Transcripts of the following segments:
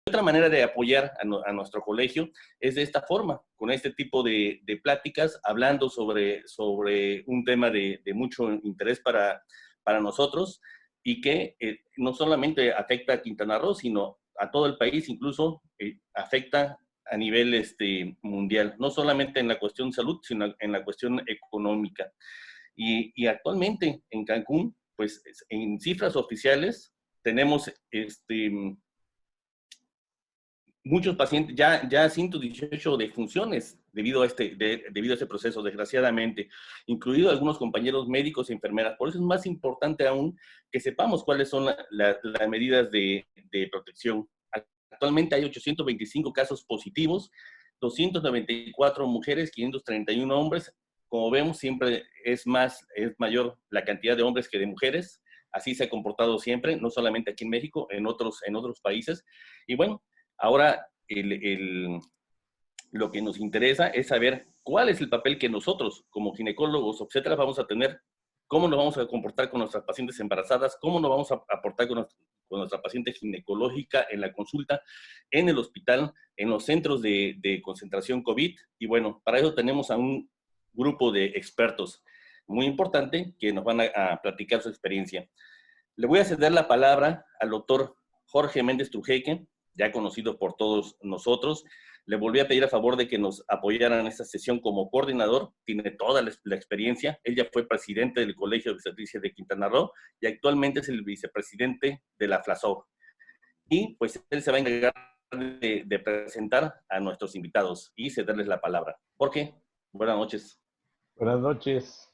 Otra manera de apoyar a nuestro colegio es de esta forma, con este tipo de pláticas, hablando sobre un tema de mucho interés para nosotros y que no solamente afecta a Quintana Roo, sino a todo el país, incluso afecta a nivel mundial, no solamente en la cuestión de salud, sino en la cuestión económica. Y actualmente en Cancún, pues en cifras oficiales, tenemos muchos pacientes, ya 118 defunciones debido a este proceso, desgraciadamente, incluidos algunos compañeros médicos y enfermeras. Por eso es más importante aún que sepamos cuáles son las medidas de protección. Actualmente hay 825 casos positivos, 294 mujeres, 531 hombres. Como vemos, siempre es mayor la cantidad de hombres que de mujeres. Así se ha comportado siempre, no solamente aquí en México, en otros países. Y bueno, ahora, lo que nos interesa es saber cuál es el papel que nosotros, como ginecólogos, obstetras, vamos a tener, cómo nos vamos a comportar con nuestras pacientes embarazadas, cómo nos vamos a aportar con nuestra paciente ginecológica en la consulta, en el hospital, en los centros de concentración COVID. Y bueno, para eso tenemos a un grupo de expertos muy importante que nos van a platicar su experiencia. Le voy a ceder la palabra al doctor Jorge Méndez Trujeique, ya conocido por todos nosotros. Le volví a pedir a favor de que nos apoyaran en esta sesión como coordinador. Tiene toda la experiencia. Él ya fue presidente del Colegio de Obstetricia de Quintana Roo y actualmente es el vicepresidente de la FLASOG. Y pues él se va a encargar de presentar a nuestros invitados y cederles la palabra. Jorge, buenas noches. Buenas noches.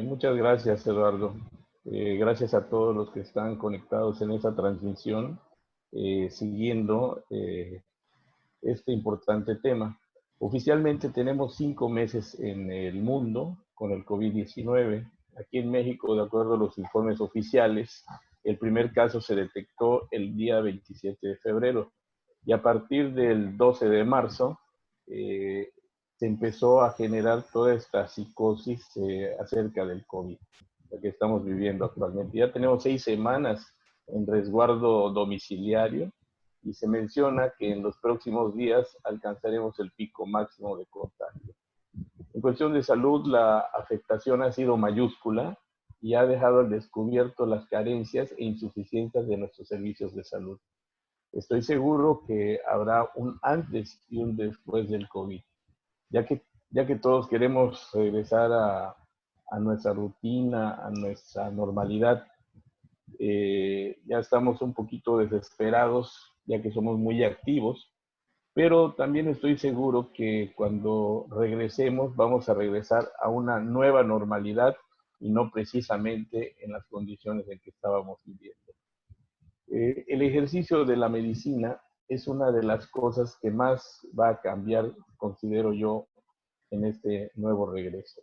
Muchas gracias, Eduardo. Gracias a todos los que están conectados en esta transmisión, siguiendo este importante tema. Oficialmente tenemos 5 meses en el mundo con el COVID-19. Aquí en México, de acuerdo a los informes oficiales, el primer caso se detectó el día 27 de febrero y a partir del 12 de marzo se empezó a generar toda esta psicosis acerca del COVID, la que estamos viviendo actualmente. Ya tenemos 6 semanas en resguardo domiciliario y se menciona que en los próximos días alcanzaremos el pico máximo de contagio. En cuestión de salud, la afectación ha sido mayúscula y ha dejado al descubierto las carencias e insuficiencias de nuestros servicios de salud. Estoy seguro que habrá un antes y un después del COVID, ya que todos queremos regresar a nuestra rutina, a nuestra normalidad. Ya estamos un poquito desesperados, ya que somos muy activos, pero también estoy seguro que cuando regresemos vamos a regresar a una nueva normalidad y no precisamente en las condiciones en que estábamos viviendo. El ejercicio de la medicina es una de las cosas que más va a cambiar, considero yo, en este nuevo regreso.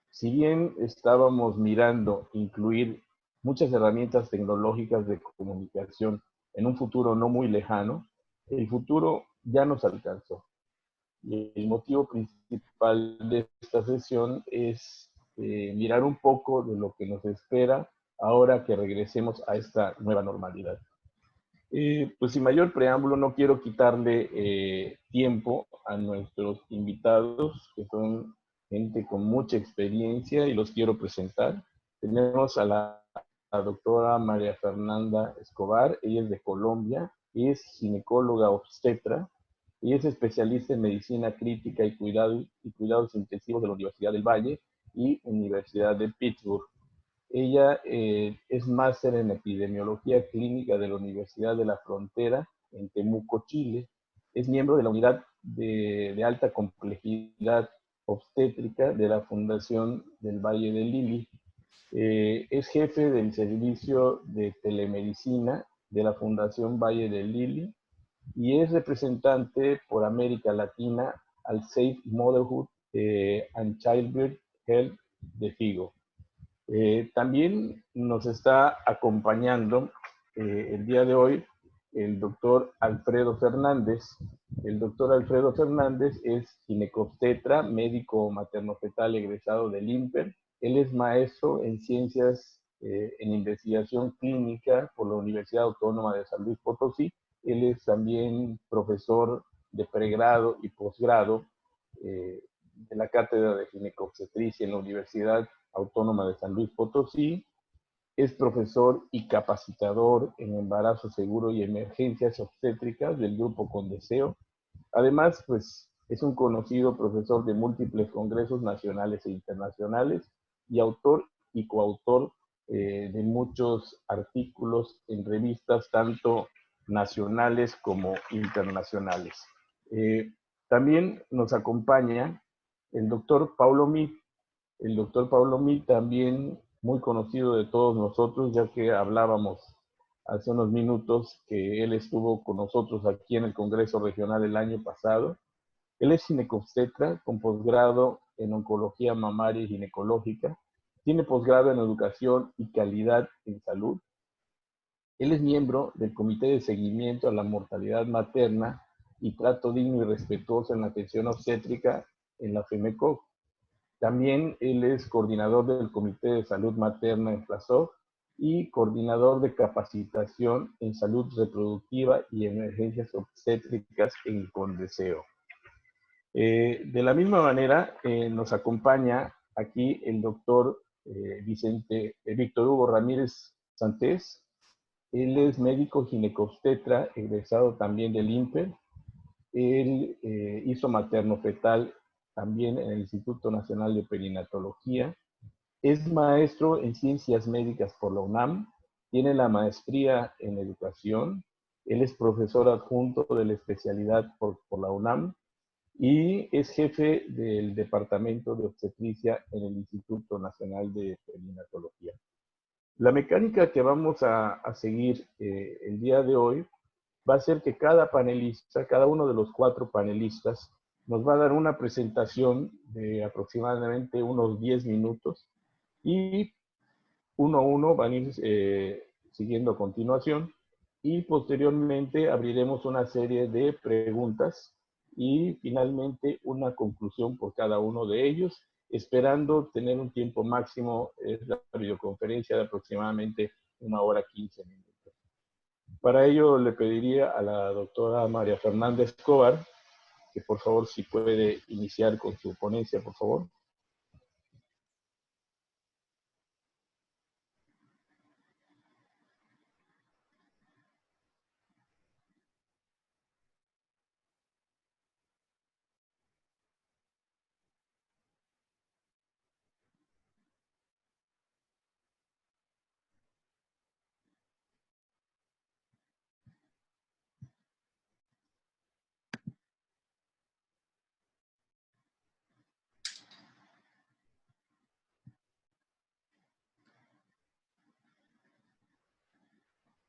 Si bien estábamos mirando incluir muchas herramientas tecnológicas de comunicación en un futuro no muy lejano, el futuro ya nos alcanzó. Y el motivo principal de esta sesión es mirar un poco de lo que nos espera ahora que regresemos a esta nueva normalidad. Pues sin mayor preámbulo, no quiero quitarle tiempo a nuestros invitados, que son gente con mucha experiencia y los quiero presentar. Tenemos a la doctora María Fernanda Escobar, ella es de Colombia, es ginecóloga obstetra, y es especialista en medicina crítica y cuidados intensivos de la Universidad del Valle y Universidad de Pittsburgh. Ella es máster en epidemiología clínica de la Universidad de la Frontera en Temuco, Chile. Es miembro de la unidad de alta complejidad obstétrica de la Fundación del Valle del Lili. Es jefe del servicio de telemedicina de la Fundación Valle del Lili y es representante por América Latina al Safe Motherhood and Childbirth Health de FIGO. También nos está acompañando el día de hoy el doctor Alfredo Fernández. El doctor Alfredo Fernández es ginecobstetra, médico materno-fetal egresado del INPER. Él es maestro en ciencias en investigación clínica por la Universidad Autónoma de San Luis Potosí Él es también profesor de pregrado y posgrado de la Cátedra de Ginecobstetricia en la Universidad Autónoma de San Luis Potosí. Es profesor y capacitador en embarazo seguro y emergencias obstétricas del Grupo Condeseo. Además, pues es un conocido profesor de múltiples congresos nacionales e internacionales y autor y coautor de muchos artículos en revistas tanto nacionales como internacionales. También nos acompaña el doctor Paulo Mit. El doctor Paulo Mit también muy conocido de todos nosotros, ya que hablábamos hace unos minutos que él estuvo con nosotros aquí en el Congreso Regional el año pasado. Él es ginecobstetra con posgrado en oncología mamaria y ginecológica. Tiene posgrado en educación y calidad en salud. Él es miembro del Comité de Seguimiento a la Mortalidad Materna y Trato Digno y Respetuoso en la Atención Obstétrica en la FEMECOC. También él es coordinador del Comité de Salud Materna en FLASOC y coordinador de capacitación en salud reproductiva y emergencias obstétricas en Condeseo. De la misma manera, nos acompaña aquí el doctor Víctor Hugo Ramírez Santés. Él es médico ginecobstetra, egresado también del INPE. Él hizo materno-fetal también en el Instituto Nacional de Perinatología. Es maestro en ciencias médicas por la UNAM. Tiene la maestría en educación. Él es profesor adjunto de la especialidad por la UNAM y es jefe del Departamento de Obstetricia en el Instituto Nacional de Perinatología. La mecánica que vamos a seguir el día de hoy va a ser que cada panelista, cada uno de los 4 panelistas, nos va a dar una presentación de aproximadamente unos 10 minutos y uno a uno van a ir siguiendo a continuación y posteriormente abriremos una serie de preguntas y finalmente una conclusión por cada uno de ellos, esperando tener un tiempo máximo, es la videoconferencia de aproximadamente 1 hora 15 minutos. Para ello le pediría a la doctora María Fernanda Escobar que por favor si puede iniciar con su ponencia, por favor.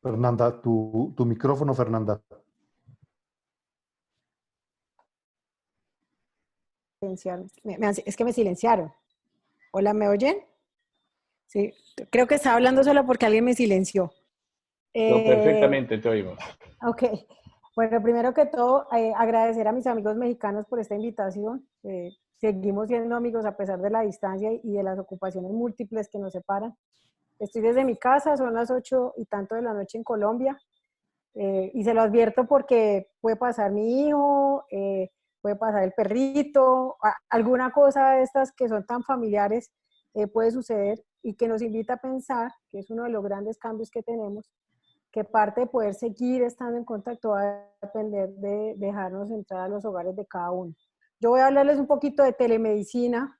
Fernanda, tu micrófono, Fernanda. Es que me silenciaron. Hola, ¿me oyen? Sí, creo que estaba hablando solo porque alguien me silenció. No, perfectamente te oímos. Ok. Bueno, primero que todo, agradecer a mis amigos mexicanos por esta invitación. Seguimos siendo amigos a pesar de la distancia y de las ocupaciones múltiples que nos separan. Estoy desde mi casa, son las 8 y tanto de la noche en Colombia. Y se lo advierto porque puede pasar mi hijo, puede pasar el perrito, alguna cosa de estas que son tan familiares puede suceder y que nos invita a pensar, que es uno de los grandes cambios que tenemos, que parte de poder seguir estando en contacto va a depender de dejarnos entrar a los hogares de cada uno. Yo voy a hablarles un poquito de telemedicina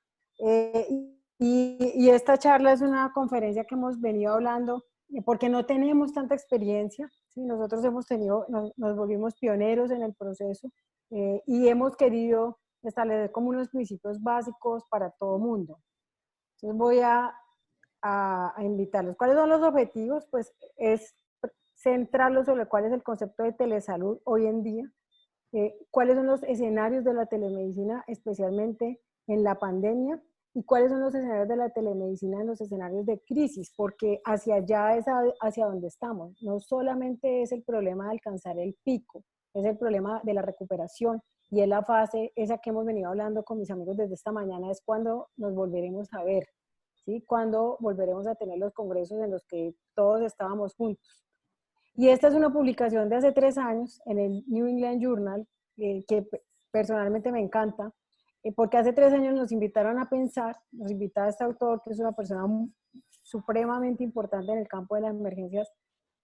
y esta charla es una conferencia que hemos venido hablando porque no tenemos tanta experiencia, ¿sí? Nosotros hemos tenido, nos volvimos pioneros en el proceso y hemos querido establecer como unos principios básicos para todo mundo. Entonces voy a invitarlos. ¿Cuáles son los objetivos? Pues es centrarlos sobre cuál es el concepto de telesalud hoy en día, cuáles son los escenarios de la telemedicina, especialmente en la pandemia, y cuáles son los escenarios de la telemedicina en los escenarios de crisis, porque hacia allá es hacia donde estamos. No solamente es el problema de alcanzar el pico, es el problema de la recuperación, y es la fase, esa que hemos venido hablando con mis amigos desde esta mañana, es cuando nos volveremos a ver, ¿sí? Cuando volveremos a tener los congresos en los que todos estábamos juntos. Y esta es una publicación de hace 3 años en el New England Journal, que personalmente me encanta, porque hace 3 años nos invitaron a pensar, nos invitaba este autor, que es una persona supremamente importante en el campo de las emergencias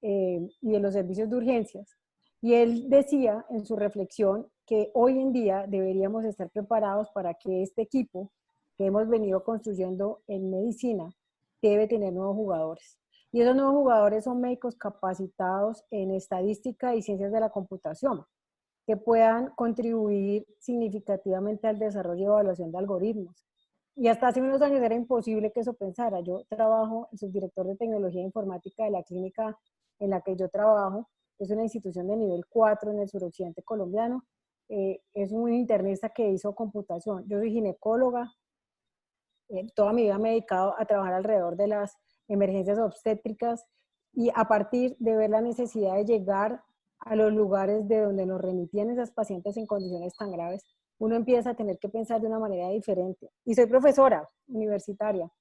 y de los servicios de urgencias. Y él decía en su reflexión que hoy en día deberíamos estar preparados para que este equipo que hemos venido construyendo en medicina debe tener nuevos jugadores. Y esos nuevos jugadores son médicos capacitados en estadística y ciencias de la computación, que puedan contribuir significativamente al desarrollo y evaluación de algoritmos. Y hasta hace unos años era imposible que eso pensara. Yo trabajo, soy director de tecnología informática de la clínica en la que yo trabajo. Es una institución de nivel 4 en el suroccidente colombiano. Es un internista que hizo computación. Yo soy ginecóloga. Toda mi vida me he dedicado a trabajar alrededor de las emergencias obstétricas y a partir de ver la necesidad de llegar a los lugares de donde nos remitían esas pacientes en condiciones tan graves, uno empieza a tener que pensar de una manera diferente. Y soy profesora universitaria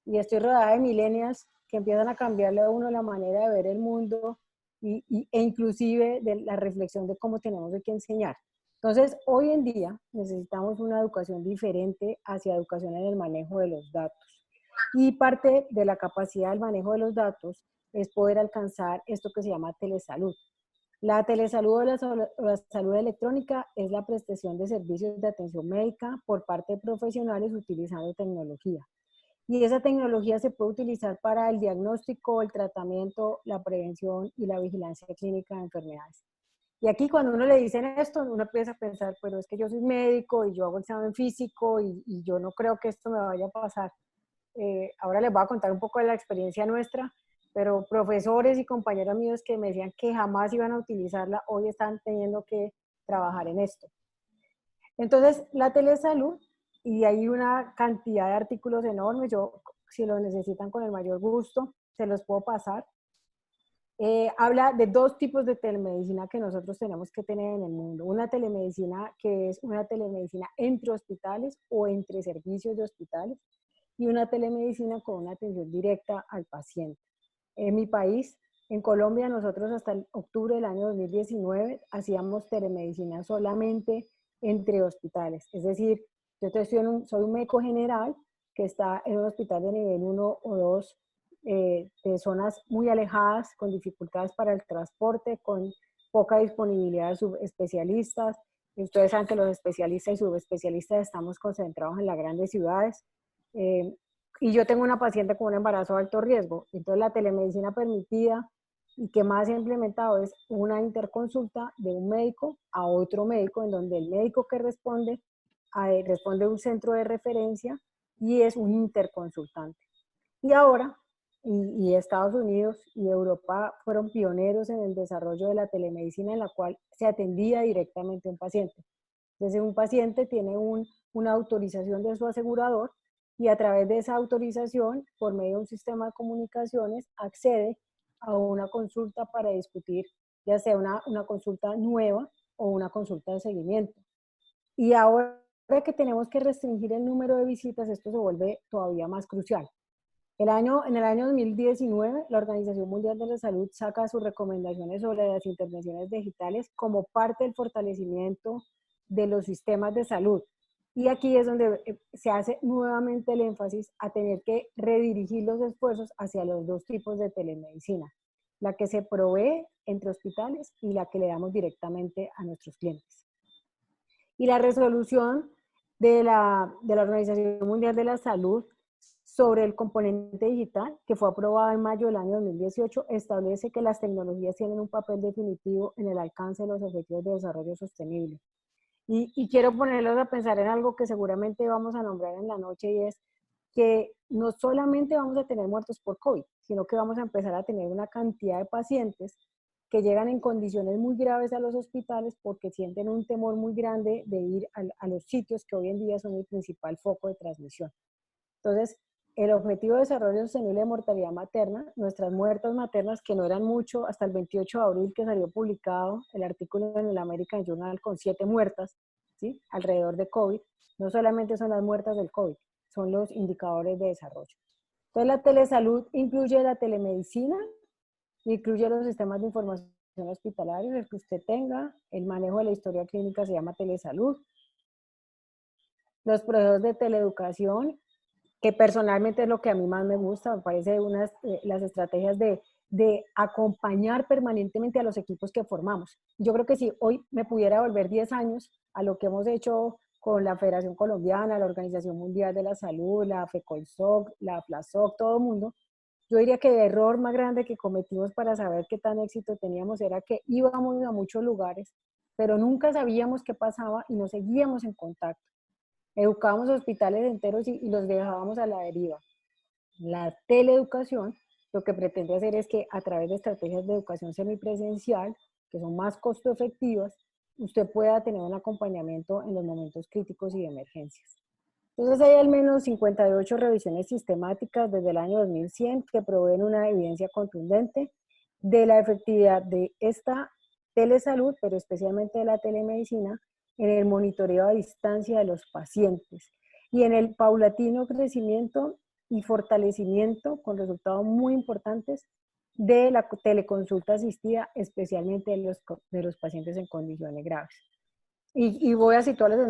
y estoy rodeada de millennials que empiezan a cambiarle a uno la manera de ver el mundo e inclusive de la reflexión de cómo tenemos que enseñar. Entonces, hoy en día necesitamos una educación diferente hacia educación en el manejo de los datos. Y parte de la capacidad del manejo de los datos es poder alcanzar esto que se llama telesalud. La telesalud o la salud electrónica es la prestación de servicios de atención médica por parte de profesionales utilizando tecnología. Y esa tecnología se puede utilizar para el diagnóstico, el tratamiento, la prevención y la vigilancia clínica de enfermedades. Y aquí cuando uno le dicen esto, uno empieza a pensar, pero es que yo soy médico y yo hago examen físico y yo no creo que esto me vaya a pasar. Ahora les voy a contar un poco de la experiencia nuestra, pero profesores y compañeros míos que me decían que jamás iban a utilizarla, hoy están teniendo que trabajar en esto. Entonces, la telesalud, y hay una cantidad de artículos enormes, yo si lo necesitan con el mayor gusto, se los puedo pasar. Habla de 2 tipos de telemedicina que nosotros tenemos que tener en el mundo. Una telemedicina que es una telemedicina entre hospitales o entre servicios de hospitales y una telemedicina con una atención directa al paciente. En mi país, en Colombia, nosotros hasta el octubre del año 2019 hacíamos telemedicina solamente entre hospitales. Es decir, yo soy un médico general que está en un hospital de nivel 1 o 2 de zonas muy alejadas, con dificultades para el transporte, con poca disponibilidad de subespecialistas. Y ustedes saben que los especialistas y subespecialistas estamos concentrados en las grandes ciudades. Y yo tengo una paciente con un embarazo de alto riesgo. Entonces la telemedicina permitida y que más se ha implementado es una interconsulta de un médico a otro médico, en donde el médico que responde a un centro de referencia y es un interconsultante. Y ahora, y Estados Unidos y Europa fueron pioneros en el desarrollo de la telemedicina, en la cual se atendía directamente a un paciente. Entonces, un paciente tiene una autorización de su asegurador y a través de esa autorización, por medio de un sistema de comunicaciones, accede a una consulta para discutir, ya sea una consulta nueva o una consulta de seguimiento. Y ahora que tenemos que restringir el número de visitas, esto se vuelve todavía más crucial. En el año 2019, la Organización Mundial de la Salud saca sus recomendaciones sobre las intervenciones digitales como parte del fortalecimiento de los sistemas de salud. Y aquí es donde se hace nuevamente el énfasis a tener que redirigir los esfuerzos hacia los 2 tipos de telemedicina, la que se provee entre hospitales y la que le damos directamente a nuestros clientes. Y la resolución de la Organización Mundial de la Salud sobre el componente digital, que fue aprobada en mayo del año 2018, establece que las tecnologías tienen un papel definitivo en el alcance de los objetivos de desarrollo sostenible. Y quiero ponerlos a pensar en algo que seguramente vamos a nombrar en la noche, y es que no solamente vamos a tener muertos por COVID, sino que vamos a empezar a tener una cantidad de pacientes que llegan en condiciones muy graves a los hospitales porque sienten un temor muy grande de ir a los sitios que hoy en día son el principal foco de transmisión. Entonces, el objetivo de desarrollo sostenible de mortalidad materna, nuestras muertes maternas, que no eran mucho, hasta el 28 de abril que salió publicado el artículo en el American Journal con 7 muertas, ¿sí?, alrededor de COVID, no solamente son las muertas del COVID, son los indicadores de desarrollo. Entonces, la telesalud incluye la telemedicina Incluye los sistemas de información hospitalarios, el que usted tenga, el manejo de la historia clínica se llama telesalud, los procesos de teleeducación, que personalmente es lo que a mí más me gusta, me parece las estrategias de acompañar permanentemente a los equipos que formamos. Yo creo que si hoy me pudiera volver 10 años a lo que hemos hecho con la Federación Colombiana, la Organización Mundial de la Salud, la FECOLSOC, la FLASOC, todo el mundo, yo diría que el error más grande que cometimos para saber qué tan éxito teníamos era que íbamos a muchos lugares, pero nunca sabíamos qué pasaba y no seguíamos en contacto. Educábamos hospitales enteros y los dejábamos a la deriva. La teleeducación lo que pretende hacer es que a través de estrategias de educación semipresencial, que son más costo efectivas, usted pueda tener un acompañamiento en los momentos críticos y de emergencias. Entonces hay al menos 58 revisiones sistemáticas desde el año 2100 que proveen una evidencia contundente de la efectividad de esta telesalud, pero especialmente de la telemedicina, en el monitoreo a distancia de los pacientes y en el paulatino crecimiento y fortalecimiento con resultados muy importantes de la teleconsulta asistida, especialmente de los pacientes en condiciones graves. Y voy a situarles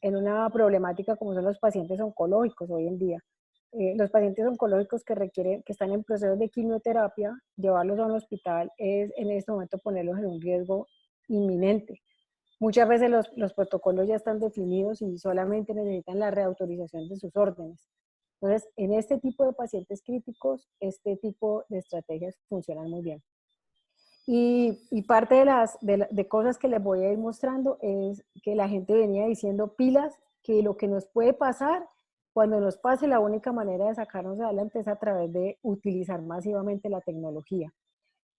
en una problemática como son los pacientes oncológicos hoy en día. Los pacientes oncológicos que están en procesos de quimioterapia, llevarlos a un hospital es en este momento ponerlos en un riesgo inminente. Muchas veces los protocolos ya están definidos y solamente necesitan la reautorización de sus órdenes. Entonces, en este tipo de pacientes críticos, este tipo de estrategias funcionan muy bien. Y parte de cosas que les voy a ir mostrando es que la gente venía diciendo pilas, que lo que nos puede pasar, cuando nos pase, la única manera de sacarnos adelante es a través de utilizar masivamente la tecnología.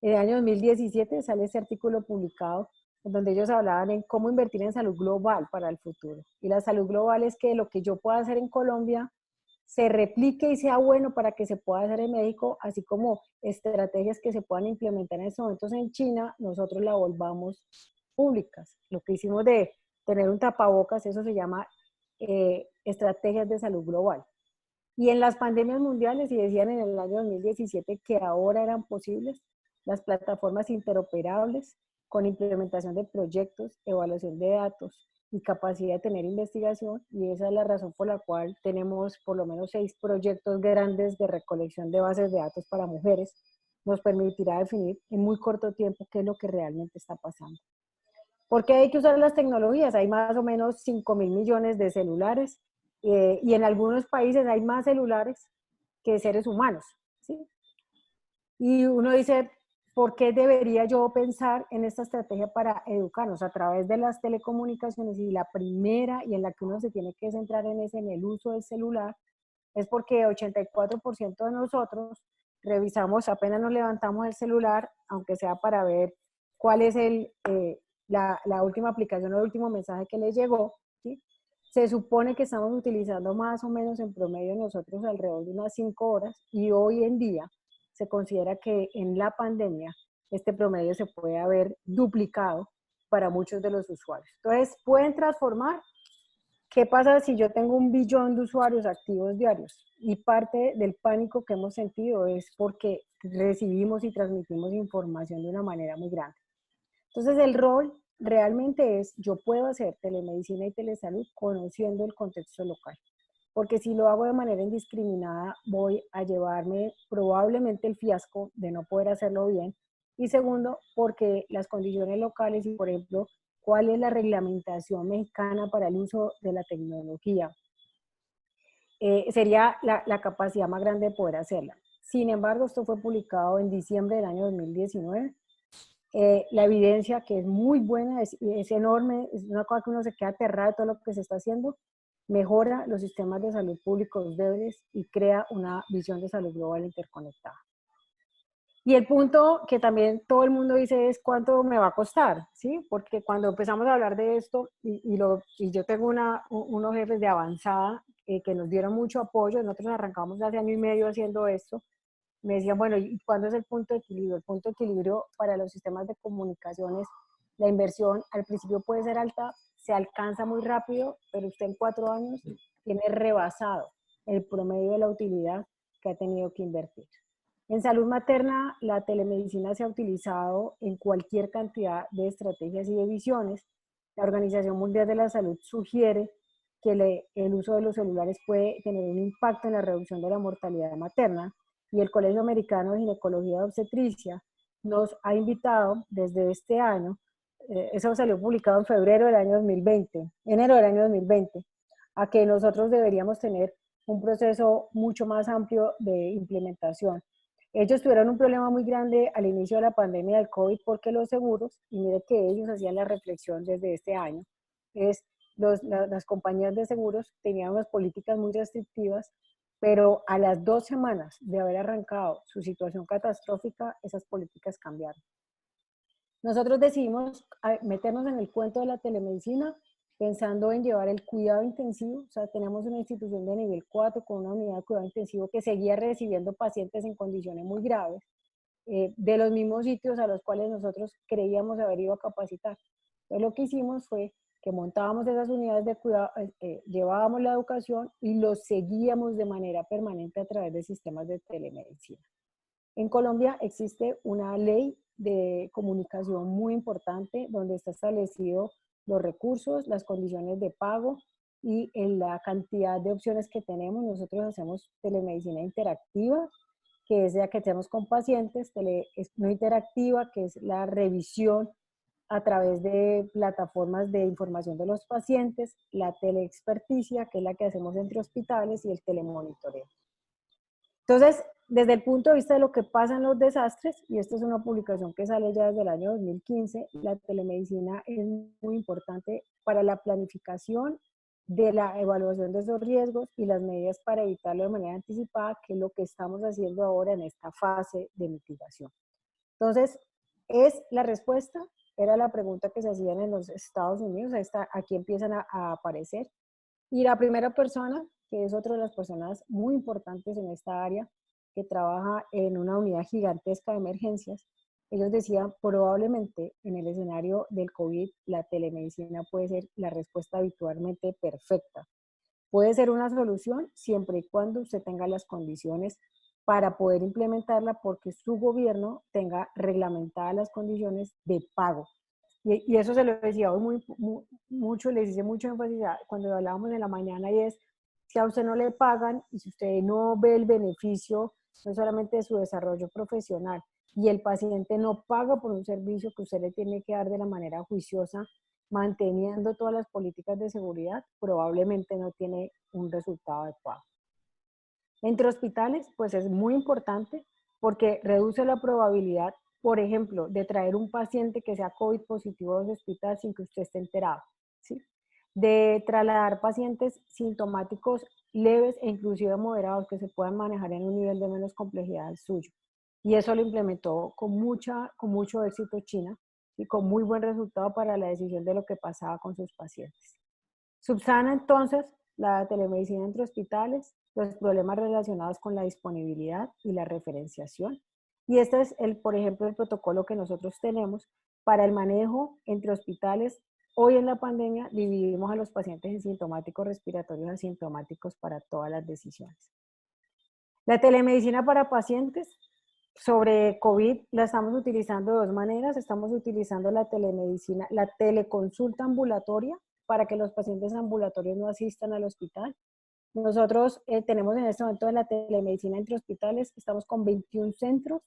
En el año 2017 sale este artículo publicado en donde ellos hablaban en cómo invertir en salud global para el futuro. Y la salud global es que lo que yo pueda hacer en Colombia se replique y sea bueno para que se pueda hacer en México, así como estrategias que se puedan implementar en estos momentos en China, nosotros la volvamos públicas. Lo que hicimos de tener un tapabocas, eso se llama estrategias de salud global. Y en las pandemias mundiales, y decían en el año 2017 que ahora eran posibles las plataformas interoperables con implementación de proyectos, evaluación de datos y capacidad de tener investigación, y esa es la razón por la cual tenemos por lo menos 6 proyectos grandes de recolección de bases de datos para mujeres. Nos permitirá definir en muy corto tiempo qué es lo que realmente está pasando. ¿Por qué hay que usar las tecnologías? Hay más o menos 5.000 millones de celulares y en algunos países hay más celulares que seres humanos, ¿sí? Y uno dice, ¿por qué debería yo pensar en esta estrategia para educarnos a través de las telecomunicaciones? Y la primera y en la que uno se tiene que centrar en el uso del celular, es porque 84% de nosotros revisamos, apenas nos levantamos el celular, aunque sea para ver cuál es la última aplicación o el último mensaje que les llegó, ¿sí? Se supone que estamos utilizando más o menos en promedio nosotros alrededor de unas 5 horas y hoy en día se considera que en la pandemia este promedio se puede haber duplicado para muchos de los usuarios. Entonces, pueden transformar. ¿Qué pasa si yo tengo 1 billón de usuarios activos diarios? Y parte del pánico que hemos sentido es porque recibimos y transmitimos información de una manera muy grande. Entonces, el rol realmente es, yo puedo hacer telemedicina y telesalud conociendo el contexto local. Porque si lo hago de manera indiscriminada, voy a llevarme probablemente el fiasco de no poder hacerlo bien. Y segundo, porque las condiciones locales y, por ejemplo, cuál es la reglamentación mexicana para el uso de la tecnología, sería la capacidad más grande de poder hacerla. Sin embargo, esto fue publicado en diciembre del año 2019. La evidencia, que es muy buena, es enorme, es una cosa que uno se queda aterrado de todo lo que se está haciendo, mejora los sistemas de salud públicos débiles y crea una visión de salud global interconectada. Y el punto que también todo el mundo dice es cuánto me va a costar, ¿sí? Porque cuando empezamos a hablar de esto, y yo tengo unos jefes de avanzada que nos dieron mucho apoyo, nosotros arrancamos hace 1 año y medio haciendo esto, me decían, bueno, ¿y cuándo es el punto de equilibrio? El punto de equilibrio para los sistemas de comunicaciones, la inversión al principio puede ser alta, se alcanza muy rápido, pero usted en 4 años tiene rebasado el promedio de la utilidad que ha tenido que invertir. En salud materna, la telemedicina se ha utilizado en cualquier cantidad de estrategias y de visiones. La Organización Mundial de la Salud sugiere que el uso de los celulares puede tener un impacto en la reducción de la mortalidad materna, y el Colegio Americano de Ginecología y Obstetricia nos ha invitado desde este año, eso salió publicado en febrero del año 2020, enero del año 2020, a que nosotros deberíamos tener un proceso mucho más amplio de implementación. Ellos tuvieron un problema muy grande al inicio de la pandemia del COVID porque los seguros, y mire que ellos hacían la reflexión desde este año, es las compañías de seguros tenían unas políticas muy restrictivas, pero a las 2 semanas de haber arrancado su situación catastrófica, esas políticas cambiaron. Nosotros decidimos meternos en el cuento de la telemedicina pensando en llevar el cuidado intensivo. O sea, tenemos una institución de nivel 4 con una unidad de cuidado intensivo que seguía recibiendo pacientes en condiciones muy graves, de los mismos sitios a los cuales nosotros creíamos haber ido a capacitar. Entonces lo que hicimos fue que montábamos esas unidades de cuidado, llevábamos la educación y los seguíamos de manera permanente a través de sistemas de telemedicina. En Colombia existe una ley de comunicación muy importante donde está establecido los recursos, las condiciones de pago y en la cantidad de opciones que tenemos. Nosotros hacemos telemedicina interactiva, que es la que tenemos con pacientes, no interactiva, que es la revisión a través de plataformas de información de los pacientes, la teleexperticia, que es la que hacemos entre hospitales, y el telemonitoreo. Entonces, desde el punto de vista de lo que pasa en los desastres, y esto es una publicación que sale ya desde el año 2015, la telemedicina es muy importante para la planificación de la evaluación de esos riesgos y las medidas para evitarlo de manera anticipada, que es lo que estamos haciendo ahora en esta fase de mitigación. Entonces, ¿es la respuesta? Era la pregunta que se hacían en los Estados Unidos, aquí empiezan a aparecer. Y la primera persona, que es otra de las personas muy importantes en esta área, que trabaja en una unidad gigantesca de emergencias, ellos decían, probablemente en el escenario del COVID, la telemedicina puede ser la respuesta habitualmente perfecta. Puede ser una solución siempre y cuando usted tenga las condiciones para poder implementarla, porque su gobierno tenga reglamentadas las condiciones de pago. Y eso se lo decía hoy mucho, les hice mucho énfasis cuando hablábamos en la mañana, y es, si a usted no le pagan y si usted no ve el beneficio, no solamente de su desarrollo profesional, y el paciente no paga por un servicio que usted le tiene que dar de la manera juiciosa, manteniendo todas las políticas de seguridad, probablemente no tiene un resultado adecuado. Entre hospitales, pues es muy importante porque reduce la probabilidad, por ejemplo, de traer un paciente que sea COVID positivo al hospital sin que usted esté enterado, ¿sí? De trasladar pacientes sintomáticos leves e inclusive moderados que se puedan manejar en un nivel de menos complejidad al suyo. Y eso lo implementó con mucho éxito China y con muy buen resultado para la decisión de lo que pasaba con sus pacientes. Subsana entonces la telemedicina entre hospitales los problemas relacionados con la disponibilidad y la referenciación. Y este es, por ejemplo, el protocolo que nosotros tenemos para el manejo entre hospitales. Hoy en la pandemia dividimos a los pacientes sintomáticos respiratorios asintomáticos para todas las decisiones. La telemedicina para pacientes sobre COVID la estamos utilizando de dos maneras. Estamos utilizando la telemedicina, la teleconsulta ambulatoria, para que los pacientes ambulatorios no asistan al hospital. Nosotros tenemos en este momento en la telemedicina entre hospitales, estamos con 21 centros,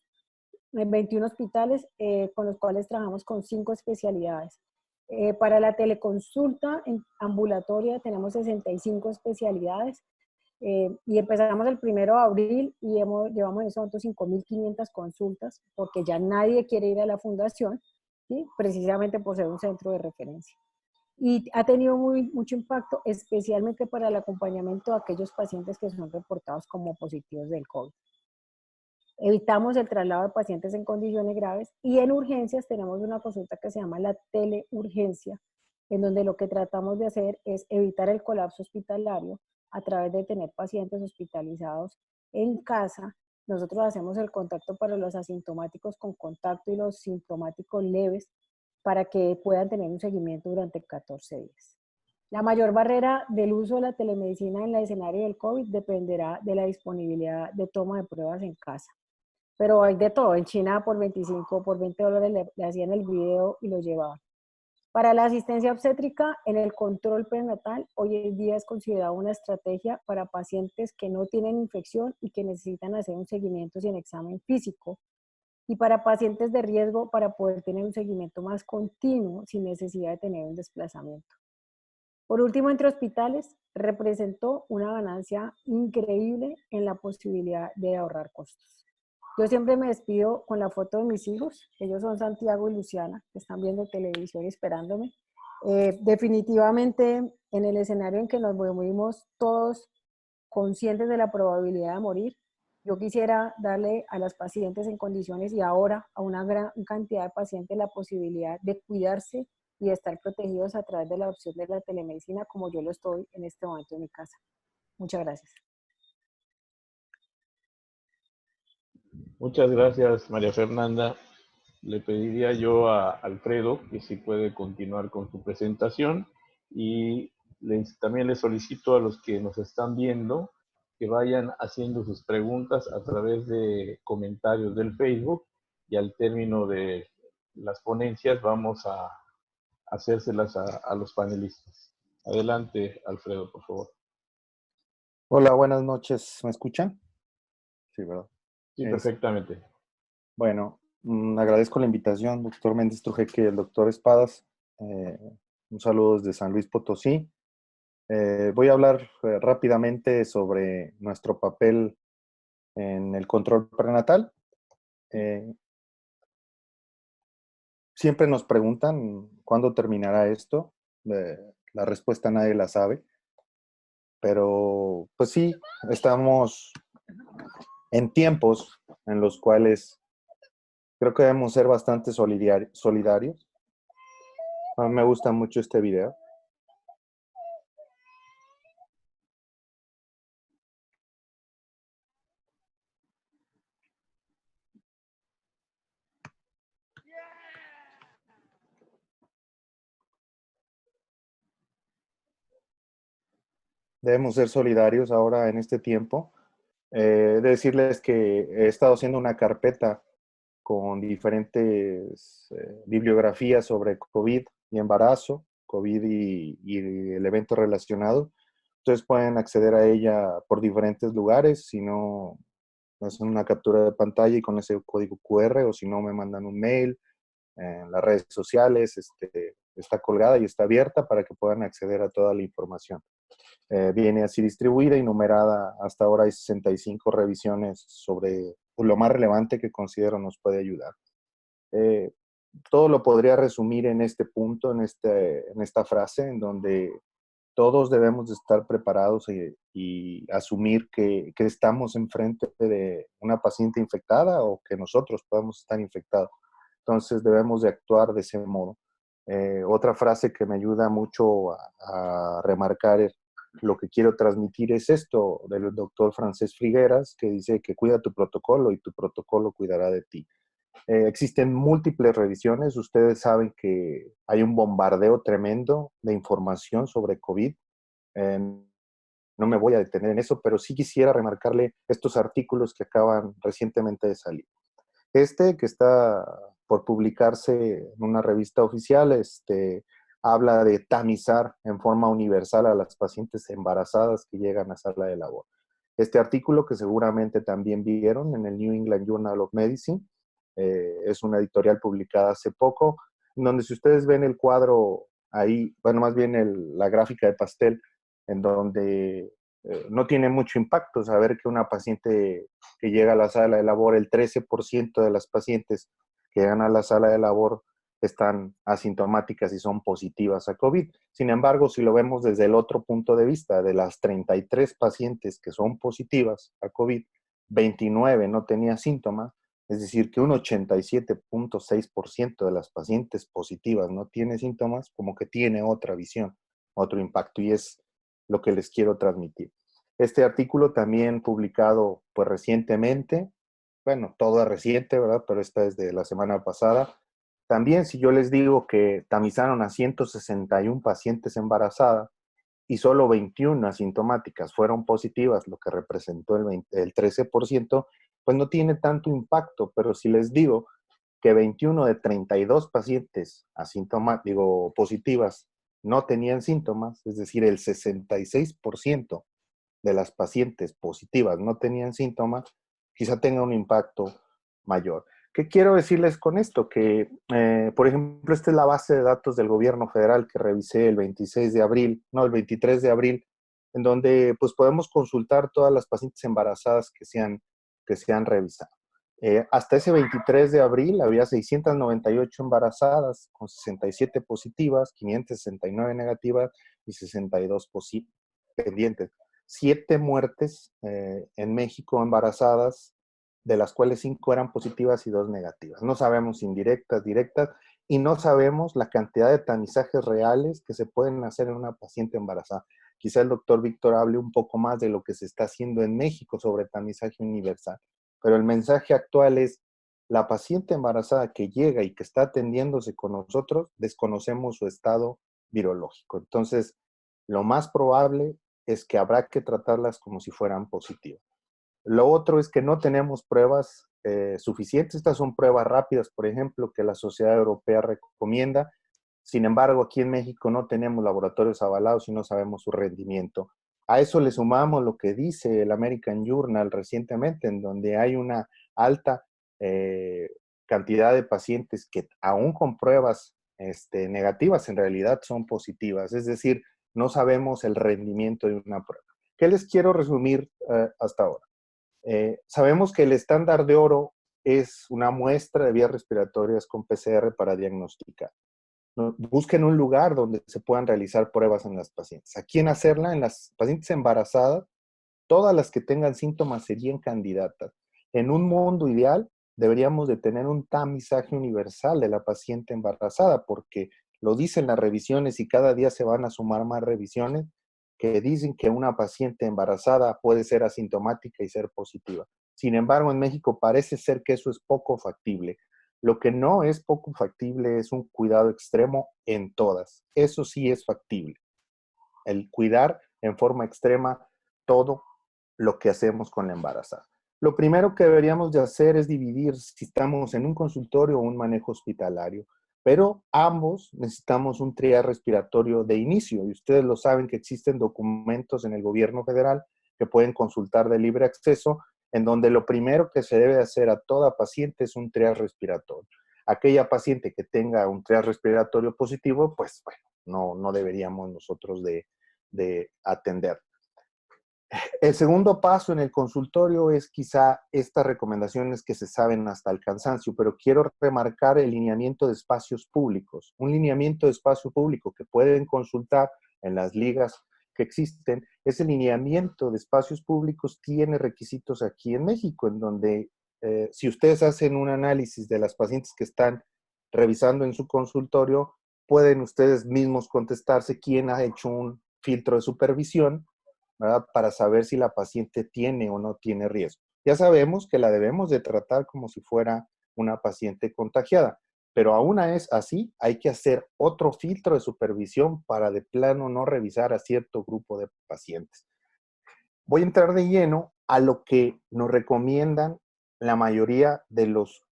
21 hospitales con los cuales trabajamos con 5 especialidades. Para la teleconsulta ambulatoria tenemos 65 especialidades y empezamos el 1 de abril y llevamos en este momento 5.500 consultas, porque ya nadie quiere ir a la fundación, ¿sí? Precisamente por ser un centro de referencia. Y ha tenido mucho impacto, especialmente para el acompañamiento de aquellos pacientes que son reportados como positivos del COVID. Evitamos el traslado de pacientes en condiciones graves, y en urgencias tenemos una consulta que se llama la teleurgencia, en donde lo que tratamos de hacer es evitar el colapso hospitalario a través de tener pacientes hospitalizados en casa. Nosotros hacemos el contacto para los asintomáticos con contacto y los sintomáticos leves, para que puedan tener un seguimiento durante 14 días. La mayor barrera del uso de la telemedicina en el escenario del COVID dependerá de la disponibilidad de toma de pruebas en casa. pero hay de todo. En China por 25, por $20 le hacían el video y lo llevaban. Para la asistencia obstétrica, en el control prenatal, hoy en día es considerado una estrategia para pacientes que no tienen infección y que necesitan hacer un seguimiento sin examen físico, y para pacientes de riesgo para poder tener un seguimiento más continuo sin necesidad de tener un desplazamiento. Por último, entre hospitales, representó una ganancia increíble en la posibilidad de ahorrar costos. Yo siempre me despido con la foto de mis hijos. Ellos son Santiago y Luciana, que están viendo televisión y esperándome. Definitivamente, en el escenario en que nos movimos todos conscientes de la probabilidad de morir, yo quisiera darle a las pacientes en condiciones y ahora a una gran cantidad de pacientes la posibilidad de cuidarse y de estar protegidos a través de la opción de la telemedicina, como yo lo estoy en este momento en mi casa. Muchas gracias. Muchas gracias, María Fernanda. Le pediría yo a Alfredo que si puede continuar con su presentación y también le solicito a los que nos están viendo que vayan haciendo sus preguntas a través de comentarios del Facebook y al término de las ponencias vamos a hacérselas a los panelistas. Adelante, Alfredo, por favor. Hola, buenas noches. ¿Me escuchan? Sí, ¿verdad? Sí, perfectamente. Bueno, agradezco la invitación, doctor Méndez Trujeque y el doctor Espadas. Un saludo desde San Luis Potosí. Voy a hablar rápidamente sobre nuestro papel en el control prenatal. Siempre nos preguntan cuándo terminará esto. La respuesta nadie la sabe. Pero, pues sí, estamos en tiempos en los cuales creo que debemos ser bastante solidarios. A mí me gusta mucho este video. Debemos ser solidarios ahora en este tiempo. Decirles que he estado haciendo una carpeta con diferentes bibliografías sobre COVID y embarazo, COVID y el evento relacionado. Ustedes pueden acceder a ella por diferentes lugares, si no, hacen una captura de pantalla y con ese código QR, o si no, me mandan un mail en las redes sociales, está colgada y está abierta para que puedan acceder a toda la información. Viene así distribuida y numerada. Hasta ahora hay 65 revisiones sobre lo más relevante que considero nos puede ayudar. Todo lo podría resumir en este punto, en esta frase, en donde todos debemos de estar preparados y asumir que estamos enfrente de una paciente infectada o que nosotros podemos estar infectados. Entonces debemos de actuar de ese modo. Otra frase que me ayuda mucho a remarcar lo que quiero transmitir es esto del doctor Francesc Figueras, que dice que cuida tu protocolo y tu protocolo cuidará de ti. Existen múltiples revisiones. Ustedes saben que hay un bombardeo tremendo de información sobre COVID. No me voy a detener en eso, pero sí quisiera remarcarle estos artículos que acaban recientemente de salir. Que está por publicarse en una revista oficial, habla de tamizar en forma universal a las pacientes embarazadas que llegan a sala de labor. Este artículo, que seguramente también vieron en el New England Journal of Medicine, es una editorial publicada hace poco, donde si ustedes ven el cuadro ahí, bueno, más bien la gráfica de pastel, en donde no tiene mucho impacto saber que una paciente que llega a la sala de labor, el 13% de las pacientes que llegan a la sala de labor están asintomáticas y son positivas a COVID. Sin embargo, si lo vemos desde el otro punto de vista, de las 33 pacientes que son positivas a COVID, 29 no tenían síntomas, es decir, que un 87.6% de las pacientes positivas no tiene síntomas, como que tiene otra visión, otro impacto, y es lo que les quiero transmitir. Este artículo también publicado pues recientemente, bueno, todo es reciente, ¿verdad? Pero esta es de la semana pasada. También si yo les digo que tamizaron a 161 pacientes embarazadas y solo 21 asintomáticas fueron positivas, lo que representó el 13%, pues no tiene tanto impacto, pero si les digo que 21 de 32 pacientes positivas no tenían síntomas, es decir, el 66% de las pacientes positivas no tenían síntomas, quizá tenga un impacto mayor. ¿Qué quiero decirles con esto? Que, por ejemplo, esta es la base de datos del gobierno federal que revisé el 23 de abril, en donde pues podemos consultar todas las pacientes embarazadas que se han revisado. Hasta ese 23 de abril había 698 embarazadas con 67 positivas, 569 negativas y 62 pendientes. 7 muertes en México embarazadas, de las cuales 5 eran positivas y 2 negativas. No sabemos indirectas, directas, y no sabemos la cantidad de tamizajes reales que se pueden hacer en una paciente embarazada. Quizá el doctor Víctor hable un poco más de lo que se está haciendo en México sobre tamizaje universal. Pero el mensaje actual es, la paciente embarazada que llega y que está atendiéndose con nosotros, desconocemos su estado virológico. Entonces, lo más probable es que habrá que tratarlas como si fueran positivas. Lo otro es que no tenemos pruebas suficientes. Estas son pruebas rápidas, por ejemplo, que la Sociedad Europea recomienda. Sin embargo, aquí en México no tenemos laboratorios avalados y no sabemos su rendimiento. A eso le sumamos lo que dice el American Journal recientemente, en donde hay una alta cantidad de pacientes que aún con pruebas negativas en realidad son positivas. Es decir, no sabemos el rendimiento de una prueba. ¿Qué les quiero resumir hasta ahora? Sabemos que el estándar de oro es una muestra de vías respiratorias con PCR para diagnosticar. Busquen un lugar donde se puedan realizar pruebas en las pacientes. ¿A quién hacerla? En las pacientes embarazadas, todas las que tengan síntomas serían candidatas. En un mundo ideal, deberíamos de tener un tamizaje universal de la paciente embarazada, porque lo dicen las revisiones y cada día se van a sumar más revisiones que dicen que una paciente embarazada puede ser asintomática y ser positiva. Sin embargo, en México parece ser que eso es poco factible. Lo que no es poco factible es un cuidado extremo en todas. Eso sí es factible. El cuidar en forma extrema todo lo que hacemos con la embarazada. Lo primero que deberíamos de hacer es dividir si estamos en un consultorio o un manejo hospitalario, pero ambos necesitamos un triage respiratorio de inicio, y ustedes lo saben que existen documentos en el gobierno federal que pueden consultar de libre acceso, en donde lo primero que se debe hacer a toda paciente es un triage respiratorio. Aquella paciente que tenga un triage respiratorio positivo, pues bueno, no deberíamos nosotros de atender. El segundo paso en el consultorio es quizá estas recomendaciones que se saben hasta el cansancio, pero quiero remarcar el lineamiento de espacios públicos. Un lineamiento de espacio público que pueden consultar en las ligas que existen. Ese lineamiento de espacios públicos tiene requisitos aquí en México, en donde si ustedes hacen un análisis de las pacientes que están revisando en su consultorio, pueden ustedes mismos contestarse quién ha hecho un filtro de supervisión, ¿verdad? Para saber si la paciente tiene o no tiene riesgo. Ya sabemos que la debemos de tratar como si fuera una paciente contagiada, pero aún es así, hay que hacer otro filtro de supervisión para de plano no revisar a cierto grupo de pacientes. Voy a entrar de lleno a lo que nos recomiendan la mayoría de los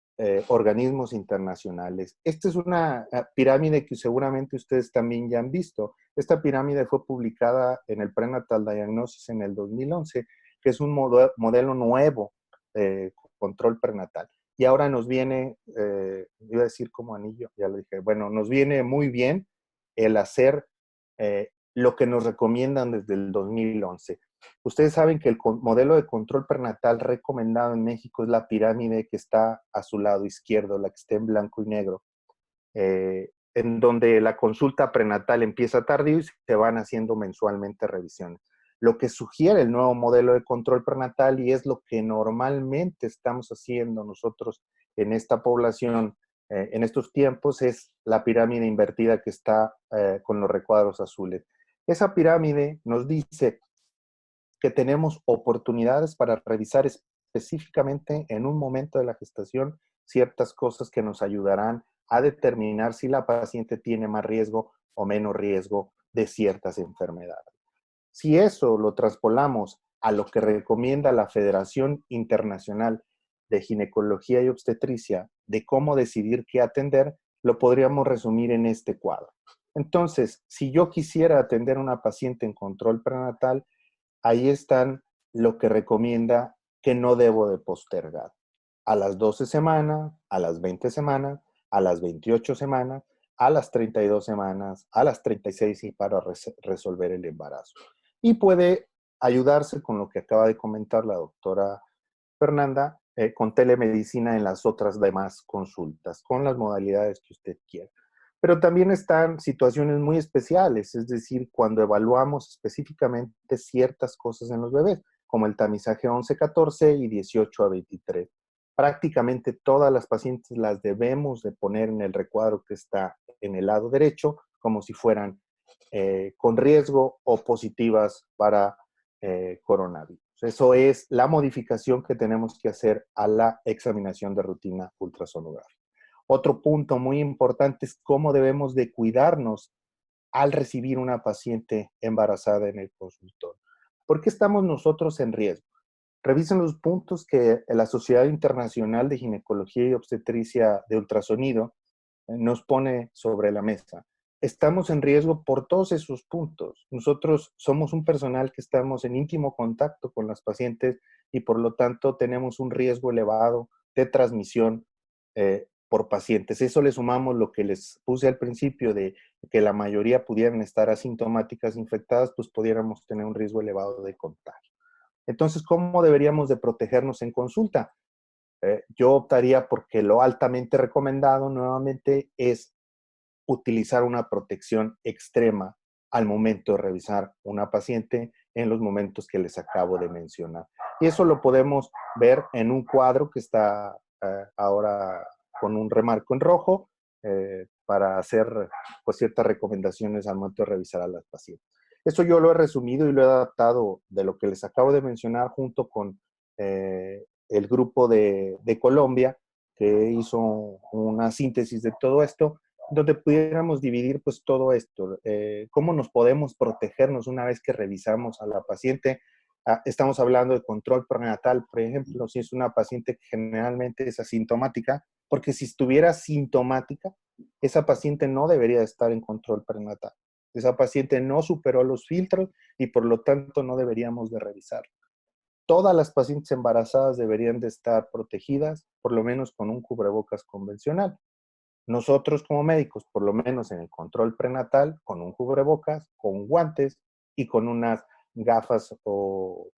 organismos internacionales. Esta es una pirámide que seguramente ustedes también ya han visto. Esta pirámide fue publicada en el Prenatal Diagnosis en el 2011, que es un modelo nuevo de control prenatal. Y ahora nos viene, iba a decir como anillo, ya lo dije, bueno, nos viene muy bien el hacer lo que nos recomiendan desde el 2011. Ustedes saben que el modelo de control prenatal recomendado en México es la pirámide que está a su lado izquierdo, la que está en blanco y negro, en donde la consulta prenatal empieza tardío y se van haciendo mensualmente revisiones. Lo que sugiere el nuevo modelo de control prenatal, y es lo que normalmente estamos haciendo nosotros en esta población en estos tiempos, es la pirámide invertida que está con los recuadros azules. Esa pirámide nos dice que tenemos oportunidades para revisar específicamente en un momento de la gestación ciertas cosas que nos ayudarán a determinar si la paciente tiene más riesgo o menos riesgo de ciertas enfermedades. Si eso lo traspolamos a lo que recomienda la Federación Internacional de ginecología y obstetricia de cómo decidir qué atender, lo podríamos resumir en este cuadro. Entonces, si yo quisiera atender a una paciente en control prenatal, ahí están lo que recomienda que no debo de postergar. A las 12 semanas, a las 20 semanas, a las 28 semanas, a las 32 semanas, a las 36 y para resolver el embarazo. Y puede ayudarse con lo que acaba de comentar la doctora Fernanda, con telemedicina en las otras demás consultas, con las modalidades que usted quiera. Pero también están situaciones muy especiales, es decir, cuando evaluamos específicamente ciertas cosas en los bebés, como el tamizaje 11-14 y 18-23. Prácticamente todas las pacientes las debemos de poner en el recuadro que está en el lado derecho, como si fueran con riesgo o positivas para coronavirus. Eso es la modificación que tenemos que hacer a la examinación de rutina ultrasonográfica. Otro punto muy importante es cómo debemos de cuidarnos al recibir una paciente embarazada en el consultorio. ¿Por qué estamos nosotros en riesgo? Revisen los puntos que la Sociedad Internacional de Ginecología y Obstetricia de Ultrasonido nos pone sobre la mesa. Estamos en riesgo por todos esos puntos. Nosotros somos un personal que estamos en íntimo contacto con las pacientes y por lo tanto tenemos un riesgo elevado de transmisión por pacientes. Eso le sumamos lo que les puse al principio de que la mayoría pudieran estar asintomáticas infectadas, pues pudiéramos tener un riesgo elevado de contagio. Entonces, ¿cómo deberíamos de protegernos en consulta? Yo optaría porque lo altamente recomendado nuevamente es utilizar una protección extrema al momento de revisar una paciente en los momentos que les acabo de mencionar. Y eso lo podemos ver en un cuadro que está ahora con un remarco en rojo para hacer pues, ciertas recomendaciones al momento de revisar a las pacientes. Esto yo lo he resumido y lo he adaptado de lo que les acabo de mencionar junto con el grupo de Colombia, que hizo una síntesis de todo esto, donde pudiéramos dividir pues todo esto, cómo nos podemos protegernos una vez que revisamos a la paciente. Estamos hablando de control prenatal, por ejemplo, si es una paciente que generalmente es asintomática, porque si estuviera sintomática, esa paciente no debería estar en control prenatal. Esa paciente no superó los filtros y por lo tanto no deberíamos de revisar. Todas las pacientes embarazadas deberían de estar protegidas, por lo menos con un cubrebocas convencional. Nosotros como médicos, por lo menos en el control prenatal, con un cubrebocas, con guantes y con unas gafas o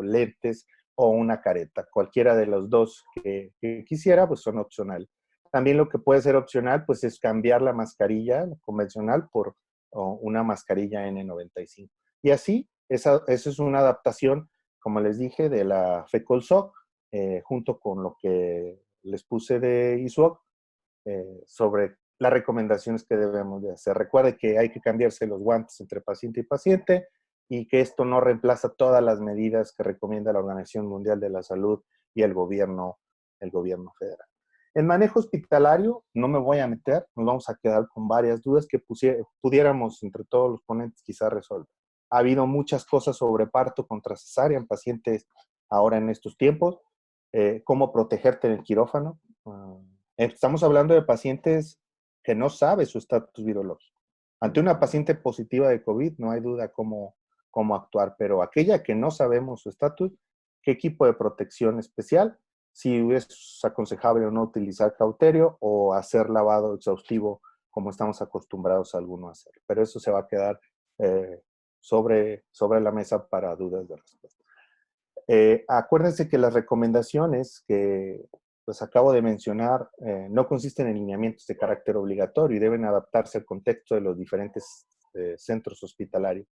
lentes o una careta. Cualquiera de los dos que quisiera, pues son opcionales. También lo que puede ser opcional, pues es cambiar la mascarilla convencional por una mascarilla N95. Y así, eso es una adaptación, como les dije, de la FECOLSOC, junto con lo que les puse de ISUOC, sobre las recomendaciones que debemos de hacer. Recuerde que hay que cambiarse los guantes entre paciente y paciente y que esto no reemplaza todas las medidas que recomienda la Organización Mundial de la Salud y el gobierno federal. El manejo hospitalario, no me voy a meter, nos vamos a quedar con varias dudas que pudiéramos entre todos los ponentes quizás resolver. Ha habido muchas cosas sobre parto contra cesárea en pacientes ahora en estos tiempos, cómo protegerte en el quirófano. Estamos hablando de pacientes que no saben su estatus virológico. Ante una paciente positiva de COVID no hay duda cómo actuar, pero aquella que no sabemos su estatus, ¿qué equipo de protección especial? Si es aconsejable o no utilizar cauterio o hacer lavado exhaustivo como estamos acostumbrados a algunos a hacer. Pero eso se va a quedar sobre la mesa para dudas de respuesta. Acuérdense que las recomendaciones que pues acabo de mencionar no consisten en lineamientos de carácter obligatorio y deben adaptarse al contexto de los diferentes centros hospitalarios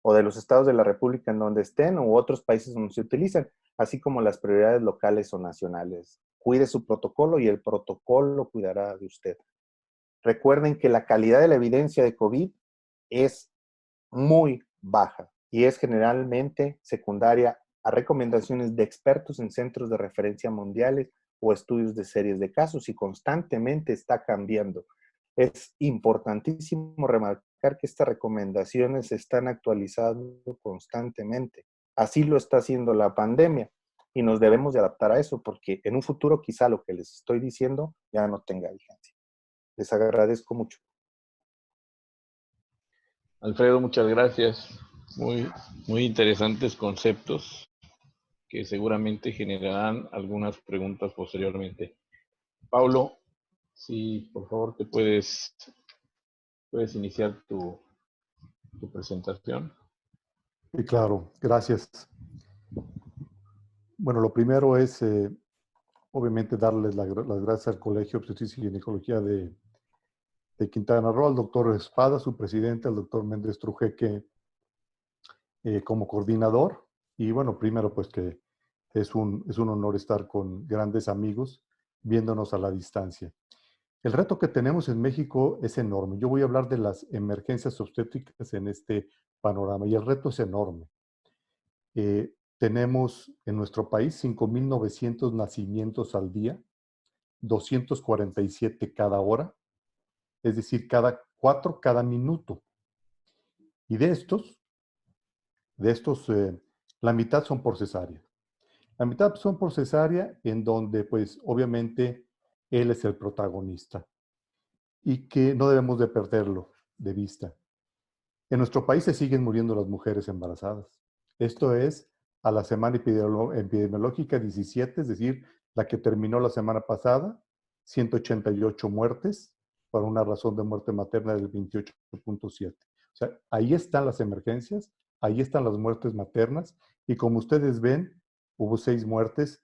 o de los estados de la República en donde estén u otros países donde se utilizan, así como las prioridades locales o nacionales. Cuide su protocolo y el protocolo cuidará de usted. Recuerden que la calidad de la evidencia de COVID es muy baja y es generalmente secundaria a recomendaciones de expertos en centros de referencia mundiales o estudios de series de casos y constantemente está cambiando. Es importantísimo remarcar que estas recomendaciones se están actualizando constantemente. Así lo está haciendo la pandemia. y nos debemos de adaptar a eso, porque en un futuro quizá lo que les estoy diciendo ya no tenga vigencia. Les agradezco mucho. Alfredo, muchas gracias. Muy interesantes conceptos que seguramente generarán algunas preguntas posteriormente. Paulo, si por favor te puedes iniciar tu presentación. Sí, claro, gracias. Bueno, lo primero es, obviamente, darles las gracias al Colegio de Obstetricia y Ginecología de Quintana Roo, al doctor Espada, su presidente, al doctor Méndez Trujeque como coordinador. Y bueno, primero, pues que es un honor estar con grandes amigos viéndonos a la distancia. El reto que tenemos en México es enorme. Yo voy a hablar de las emergencias obstétricas en este panorama y el reto es enorme. Tenemos en nuestro país 5,900 nacimientos al día, 247 cada hora, es decir, cada 4 cada minuto. Y de estos, la mitad son por cesárea. La mitad son por cesárea, en donde, pues, obviamente, él es el protagonista y que no debemos de perderlo de vista. En nuestro país se siguen muriendo las mujeres embarazadas. Esto es a la semana epidemiológica 17, es decir, la que terminó la semana pasada, 188 muertes por una razón de muerte materna del 28.7. O sea, ahí están las emergencias, ahí están las muertes maternas y como ustedes ven, hubo 6 muertes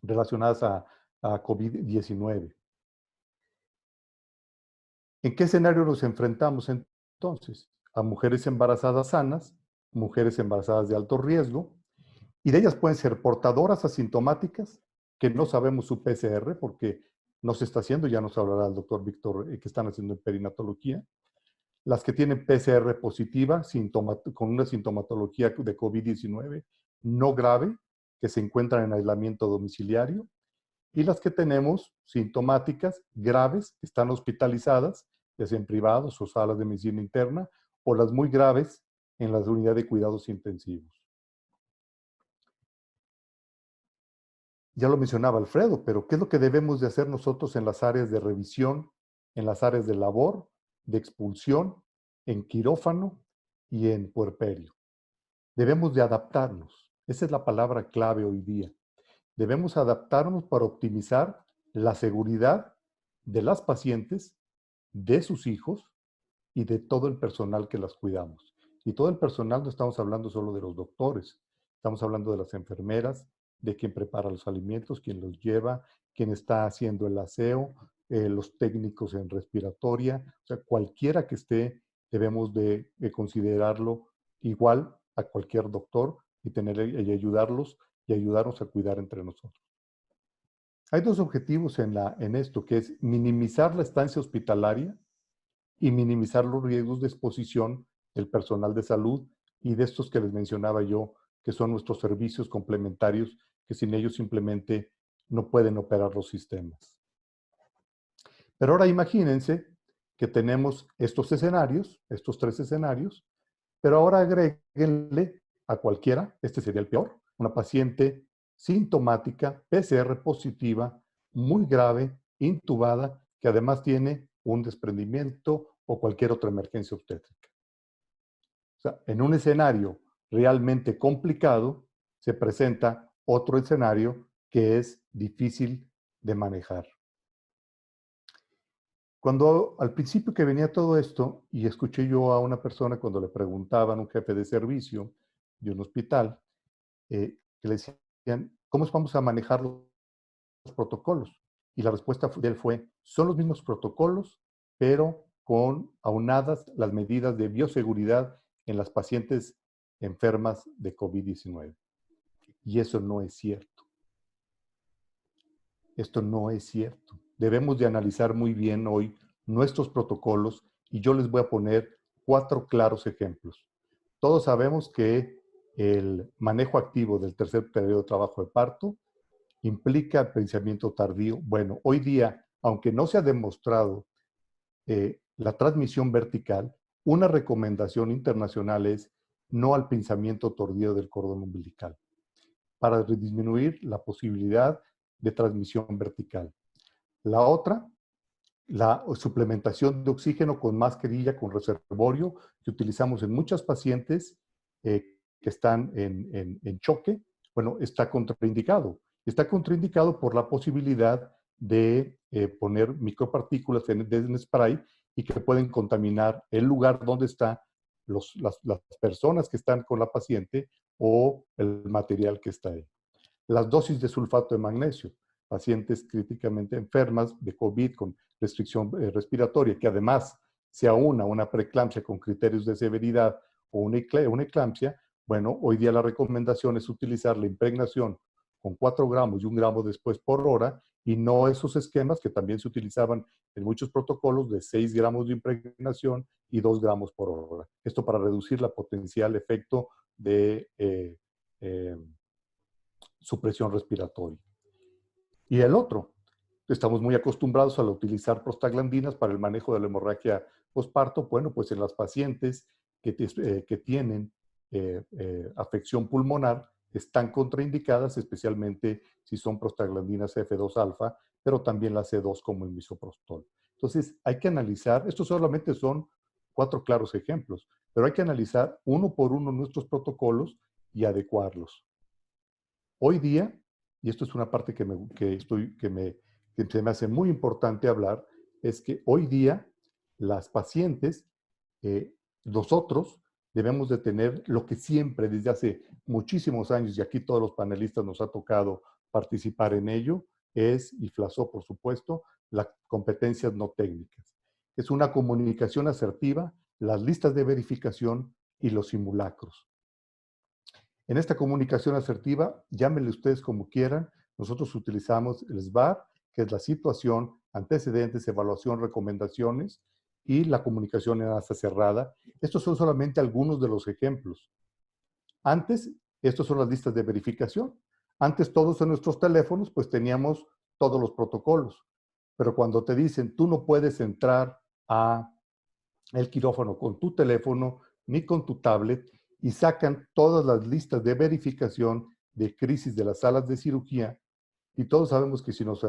relacionadas a COVID-19. ¿En qué escenario nos enfrentamos entonces? A mujeres embarazadas sanas, mujeres embarazadas de alto riesgo, y de ellas pueden ser portadoras asintomáticas, que no sabemos su PCR porque no se está haciendo, ya nos hablará el doctor Víctor, que están haciendo en perinatología. Las que tienen PCR positiva, con una sintomatología de COVID-19 no grave, que se encuentran en aislamiento domiciliario, y las que tenemos sintomáticas graves, que están hospitalizadas, ya sea en privados o salas de medicina interna, o las muy graves en las unidades de cuidados intensivos. Ya lo mencionaba Alfredo, pero ¿qué es lo que debemos de hacer nosotros en las áreas de revisión, en las áreas de labor, de expulsión, en quirófano y en puerperio? Debemos de adaptarnos. Esa es la palabra clave hoy día. Debemos adaptarnos para optimizar la seguridad de las pacientes, de sus hijos y de todo el personal que las cuidamos. Y todo el personal no estamos hablando solo de los doctores, estamos hablando de las enfermeras, de quien prepara los alimentos, quien los lleva, quien está haciendo el aseo, los técnicos en respiratoria, o sea, cualquiera que esté, debemos de considerarlo igual a cualquier doctor y ayudarlos y ayudarnos a cuidar entre nosotros. Hay 2 objetivos en esto, que es minimizar la estancia hospitalaria y minimizar los riesgos de exposición del personal de salud y de estos que les mencionaba yo, que son nuestros servicios complementarios, que sin ellos simplemente no pueden operar los sistemas. Pero ahora imagínense que tenemos estos escenarios, estos 3 escenarios, pero ahora agréguenle a cualquiera, este sería el peor, una paciente sintomática, PCR positiva, muy grave, intubada, que además tiene un desprendimiento o cualquier otra emergencia obstétrica. O sea, en un escenario realmente complicado, se presenta otro escenario que es difícil de manejar. Cuando al principio que venía todo esto, y escuché yo a una persona cuando le preguntaban, un jefe de servicio de un hospital, que le decían, ¿cómo vamos a manejar los protocolos? Y la respuesta de él fue, son los mismos protocolos, pero con aunadas las medidas de bioseguridad en las pacientes enfermas de COVID-19. Y eso no es cierto. Esto no es cierto. Debemos de analizar muy bien hoy nuestros protocolos y yo les voy a poner 4 claros ejemplos. Todos sabemos que el manejo activo del tercer periodo de trabajo de parto implica el pensamiento tardío. Bueno, hoy día, aunque no se ha demostrado la transmisión vertical, una recomendación internacional es no al pinzamiento tordido del cordón umbilical, para disminuir la posibilidad de transmisión vertical. La otra, la suplementación de oxígeno con mascarilla, con reservorio, que utilizamos en muchos pacientes que están en choque. Bueno, está contraindicado. Está contraindicado por la posibilidad de poner micropartículas en spray y que pueden contaminar el lugar donde están las personas que están con la paciente o el material que está ahí. Las dosis de sulfato de magnesio, pacientes críticamente enfermas de COVID con restricción respiratoria, que además sea una preeclampsia con criterios de severidad o una eclampsia, bueno, hoy día la recomendación es utilizar la impregnación con 4 gramos y 1 gramo después por hora, y no esos esquemas que también se utilizaban en muchos protocolos de 6 gramos de impregnación y 2 gramos por hora. Esto para reducir la potencial efecto de supresión respiratoria. Y el otro, estamos muy acostumbrados a utilizar prostaglandinas para el manejo de la hemorragia postparto. Bueno, pues en las pacientes que tienen afección pulmonar están contraindicadas, especialmente si son prostaglandinas F2 alfa, pero también la C2 como el misoprostol. Entonces, hay que analizar, estos solamente son 4 claros ejemplos, pero hay que analizar uno por uno nuestros protocolos y adecuarlos. Hoy día, y esto es una parte que se me hace muy importante hablar, es que hoy día las pacientes, nosotros debemos de tener lo que siempre desde hace muchísimos años, y aquí todos los panelistas nos ha tocado participar en ello, y Flasó, por supuesto, las competencias no técnicas. Es una comunicación asertiva, las listas de verificación y los simulacros. En esta comunicación asertiva, llámenle ustedes como quieran, nosotros utilizamos el SBAR, que es la situación, antecedentes, evaluación, recomendaciones, y la comunicación en asa cerrada. Estos son solamente algunos de los ejemplos. Antes, estos son las listas de verificación. Antes todos en nuestros teléfonos, pues teníamos todos los protocolos. Pero cuando te dicen, tú no puedes entrar a el quirófano con tu teléfono ni con tu tablet, y sacan todas las listas de verificación de crisis de las salas de cirugía, y todos sabemos que si nos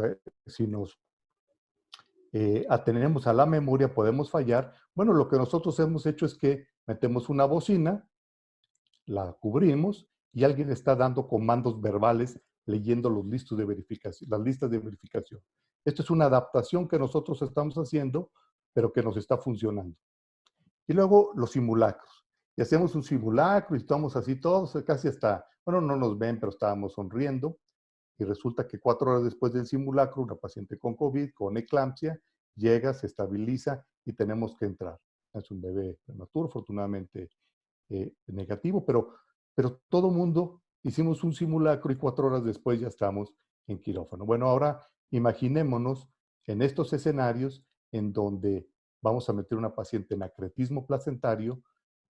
atenemos a la memoria podemos fallar. Bueno, lo que nosotros hemos hecho es que metemos una bocina, la cubrimos, y alguien está dando comandos verbales leyendo los listos de verificación, las listas de verificación. Esto es una adaptación que nosotros estamos haciendo, pero que nos está funcionando. Y luego los simulacros. Y hacemos un simulacro y estamos así todos, casi hasta, bueno, no nos ven, pero estábamos sonriendo. Y resulta que 4 horas después del simulacro, una paciente con COVID, con eclampsia, llega, se estabiliza y tenemos que entrar. Es un bebé prematuro, afortunadamente negativo, pero todo mundo hicimos un simulacro y 4 horas después ya estamos en quirófano. Bueno, ahora imaginémonos en estos escenarios en donde vamos a meter una paciente en acretismo placentario,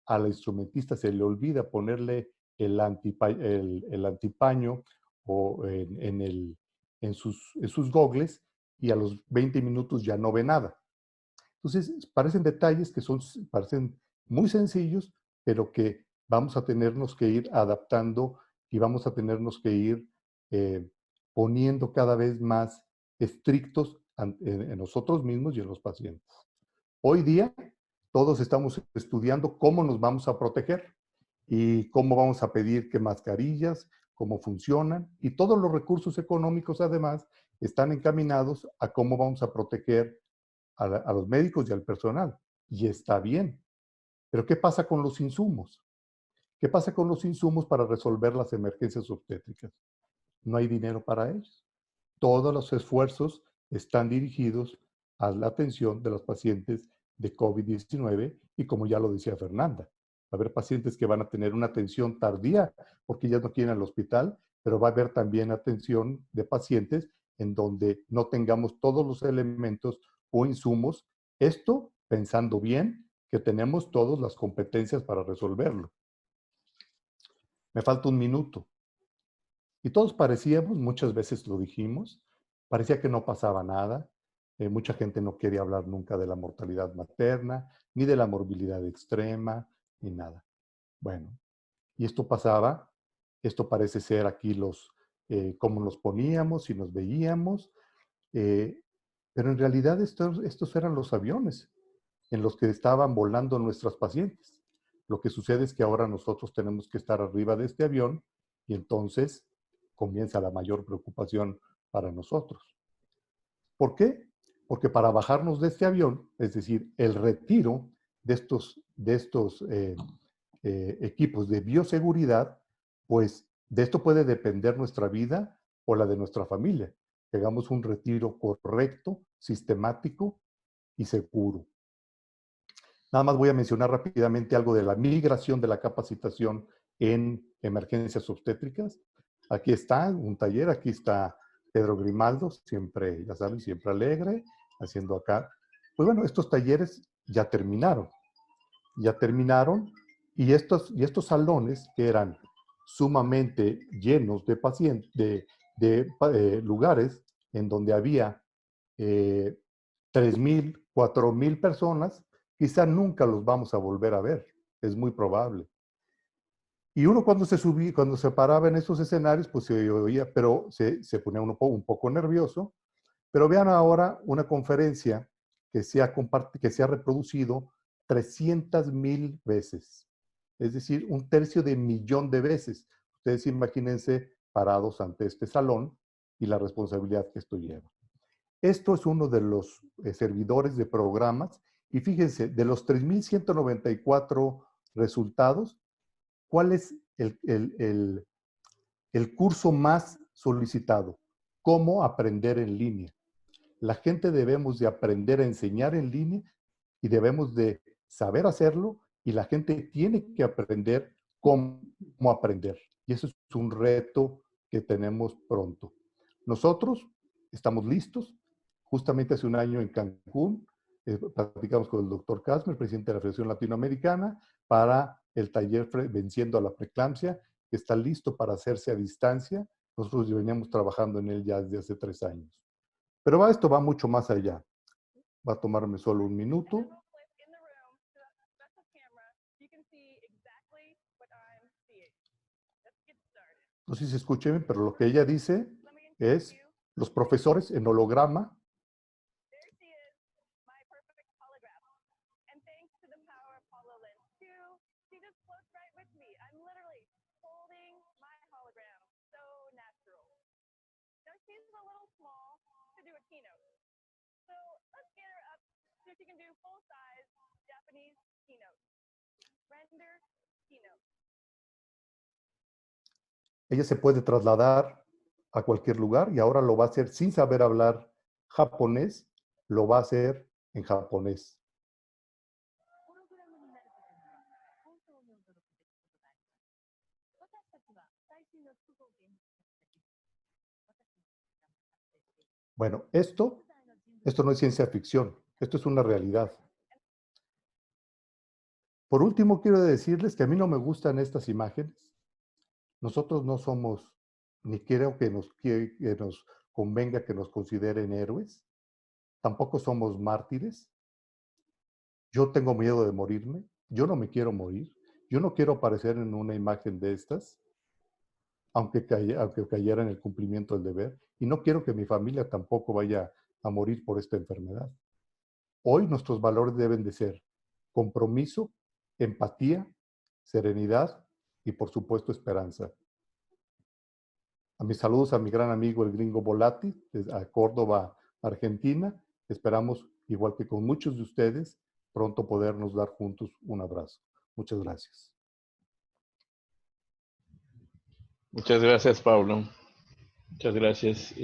a la instrumentista se le olvida ponerle el antipaño o en sus gogles, y a los 20 minutos ya no ve nada. Entonces, parecen detalles que parecen muy sencillos, pero que vamos a tenernos que ir adaptando y vamos a tenernos que ir poniendo cada vez más estrictos en nosotros mismos y en los pacientes. Hoy día, todos estamos estudiando cómo nos vamos a proteger y cómo vamos a pedir qué mascarillas, cómo funcionan, y todos los recursos económicos además están encaminados a cómo vamos a proteger a los médicos y al personal. Y está bien. Pero ¿qué pasa con los insumos? ¿Qué pasa con los insumos para resolver las emergencias obstétricas? No hay dinero para ellos. Todos los esfuerzos están dirigidos a la atención de los pacientes de COVID-19, y como ya lo decía Fernanda, va a haber pacientes que van a tener una atención tardía porque ya no quieren al hospital, pero va a haber también atención de pacientes en donde no tengamos todos los elementos o insumos. Esto pensando bien que tenemos todas las competencias para resolverlo. Me falta un minuto. Y todos parecíamos, muchas veces lo dijimos, parecía que no pasaba nada. Mucha gente no quería hablar nunca de la mortalidad materna, ni de la morbilidad extrema, ni nada. Bueno, Y esto pasaba, esto parece ser aquí cómo nos poníamos y nos veíamos, pero en realidad estos eran los aviones en los que estaban volando nuestras pacientes. Lo que sucede es que ahora nosotros tenemos que estar arriba de este avión y entonces comienza la mayor preocupación para nosotros. ¿Por qué? Porque para bajarnos de este avión, es decir, el retiro de estos equipos de bioseguridad, pues de esto puede depender nuestra vida o la de nuestra familia. Que hagamos un retiro correcto, sistemático y seguro. Nada más voy a mencionar rápidamente algo de la migración de la capacitación en emergencias obstétricas. Aquí está un taller, aquí está Pedro Grimaldo, siempre, ya saben, siempre alegre, haciendo acá. Pues bueno, estos talleres ya terminaron y estos salones que eran sumamente llenos de pacientes, de lugares en donde había 3,000, 4,000 personas, quizá nunca los vamos a volver a ver, es muy probable. Y uno cuando cuando se paraba en esos escenarios, pues se oía, pero se ponía un poco nervioso. Pero vean ahora una conferencia que que se ha reproducido 300,000 veces. Es decir, 1/3 de millón de veces. Ustedes imagínense parados ante este salón y la responsabilidad que esto lleva. Esto es uno de los servidores de programas y fíjense, de los 3,194 resultados, ¿cuál es el curso más solicitado? ¿Cómo aprender en línea? La gente debemos de aprender a enseñar en línea y debemos de saber hacerlo y la gente tiene que aprender cómo aprender. Y eso es un reto que tenemos pronto. Nosotros estamos listos. Justamente hace un año en Cancún platicamos con el doctor Kasmer, presidente de la Federación Latinoamericana, para el taller Venciendo a la Preeclampsia, que está listo para hacerse a distancia. Nosotros veníamos trabajando en él ya desde hace 3 años. Pero esto va mucho más allá. Va a tomarme solo un minuto. No sé si se escucha bien, pero lo que ella dice es los profesores en holograma. Ella se puede trasladar a cualquier lugar y ahora lo va a hacer sin saber hablar japonés, lo va a hacer en japonés. Bueno, esto no es ciencia ficción, esto es una realidad. Por último, quiero decirles que a mí no me gustan estas imágenes. Nosotros no somos, ni creo que nos convenga que nos consideren héroes. Tampoco somos mártires. Yo tengo miedo de morirme. Yo no me quiero morir. Yo no quiero aparecer en una imagen de estas, aunque cayera en el cumplimiento del deber. Y no quiero que mi familia tampoco vaya a morir por esta enfermedad. Hoy nuestros valores deben de ser compromiso, empatía, serenidad y, por supuesto, esperanza. A mis saludos a mi gran amigo el gringo Volati, a Córdoba, Argentina. Esperamos, igual que con muchos de ustedes, pronto podernos dar juntos un abrazo. Muchas gracias. Muchas gracias, Pablo. Muchas gracias.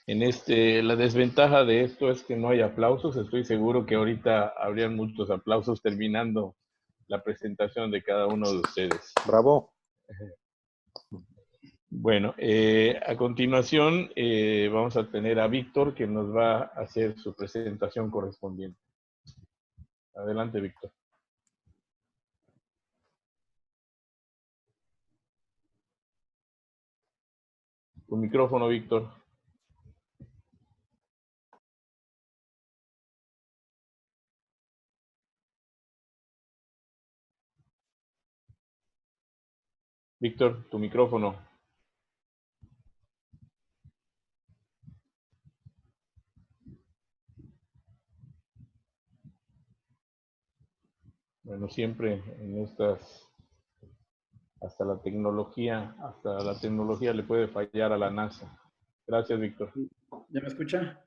La desventaja de esto es que no hay aplausos. Estoy seguro que ahorita habrían muchos aplausos terminando la presentación de cada uno de ustedes. Bravo. Bueno, a continuación vamos a tener a Víctor que nos va a hacer su presentación correspondiente. Adelante, Víctor. Tu micrófono, Víctor. Víctor, tu micrófono. Bueno, siempre en estas, hasta la tecnología le puede fallar a la NASA. Gracias, Víctor. ¿Ya me escucha?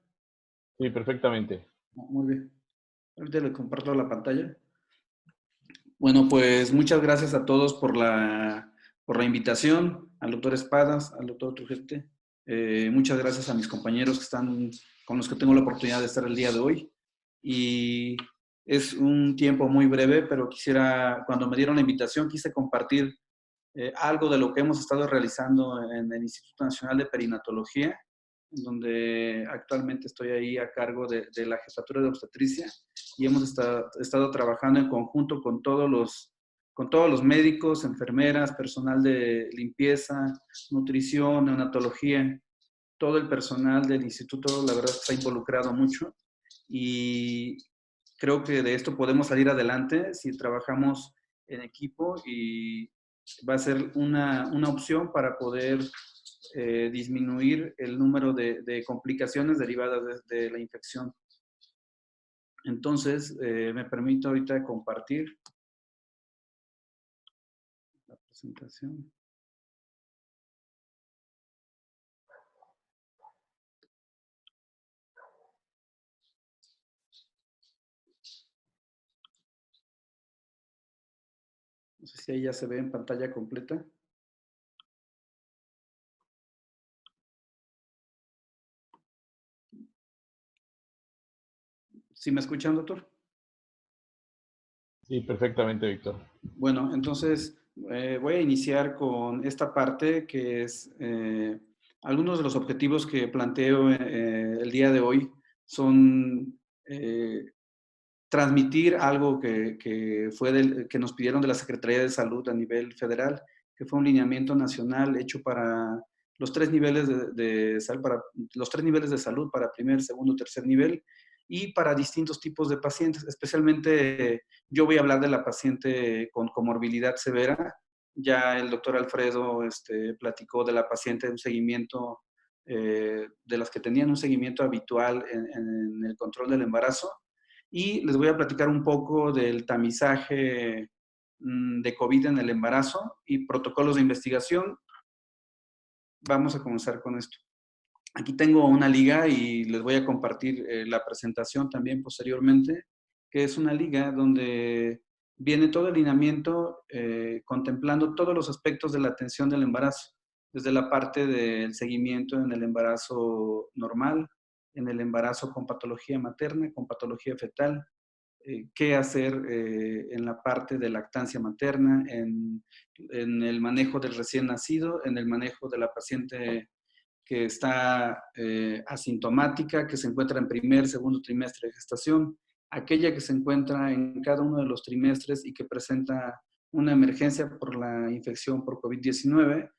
Sí, perfectamente. Muy bien. Ahorita le comparto la pantalla. Bueno, pues muchas gracias a todos por la invitación, al doctor Espadas, al doctor Trujete. Muchas gracias a mis compañeros que están, con los que tengo la oportunidad de estar el día de hoy. Y es un tiempo muy breve, pero quisiera, cuando me dieron la invitación, quise compartir algo de lo que hemos estado realizando en el Instituto Nacional de Perinatología, en donde actualmente estoy ahí a cargo de la jefatura de obstetricia, y hemos estado trabajando en conjunto con todos los médicos, enfermeras, personal de limpieza, nutrición, neonatología, todo el personal del instituto, la verdad, está involucrado mucho, y creo que de esto podemos salir adelante si trabajamos en equipo, y va a ser una opción para poder disminuir el número de complicaciones derivadas de la infección. Entonces, me permito ahorita compartir la presentación. No sé si ahí ya se ve en pantalla completa. ¿Sí me escuchan, doctor? Sí, perfectamente, Víctor. Bueno, entonces voy a iniciar con esta parte que es algunos de los objetivos que planteo el día de hoy son transmitir algo que nos pidieron de la Secretaría de Salud a nivel federal, que fue un lineamiento nacional hecho para los tres niveles de salud, para primer, segundo, tercer nivel, y para distintos tipos de pacientes. Especialmente yo voy a hablar de la paciente con comorbilidad severa. Ya el doctor Alfredo platicó de la paciente de un seguimiento, de las que tenían un seguimiento habitual en el control del embarazo. Y les voy a platicar un poco del tamizaje de COVID en el embarazo y protocolos de investigación. Vamos a comenzar con esto. Aquí tengo una liga y les voy a compartir la presentación también posteriormente, que es una liga donde viene todo el lineamiento contemplando todos los aspectos de la atención del embarazo, desde la parte del seguimiento en el embarazo normal, en el embarazo con patología materna, con patología fetal, qué hacer en la parte de lactancia materna, en el manejo del recién nacido, en el manejo de la paciente que está asintomática, que se encuentra en primer, segundo trimestre de gestación, aquella que se encuentra en cada uno de los trimestres y que presenta una emergencia por la infección por COVID-19,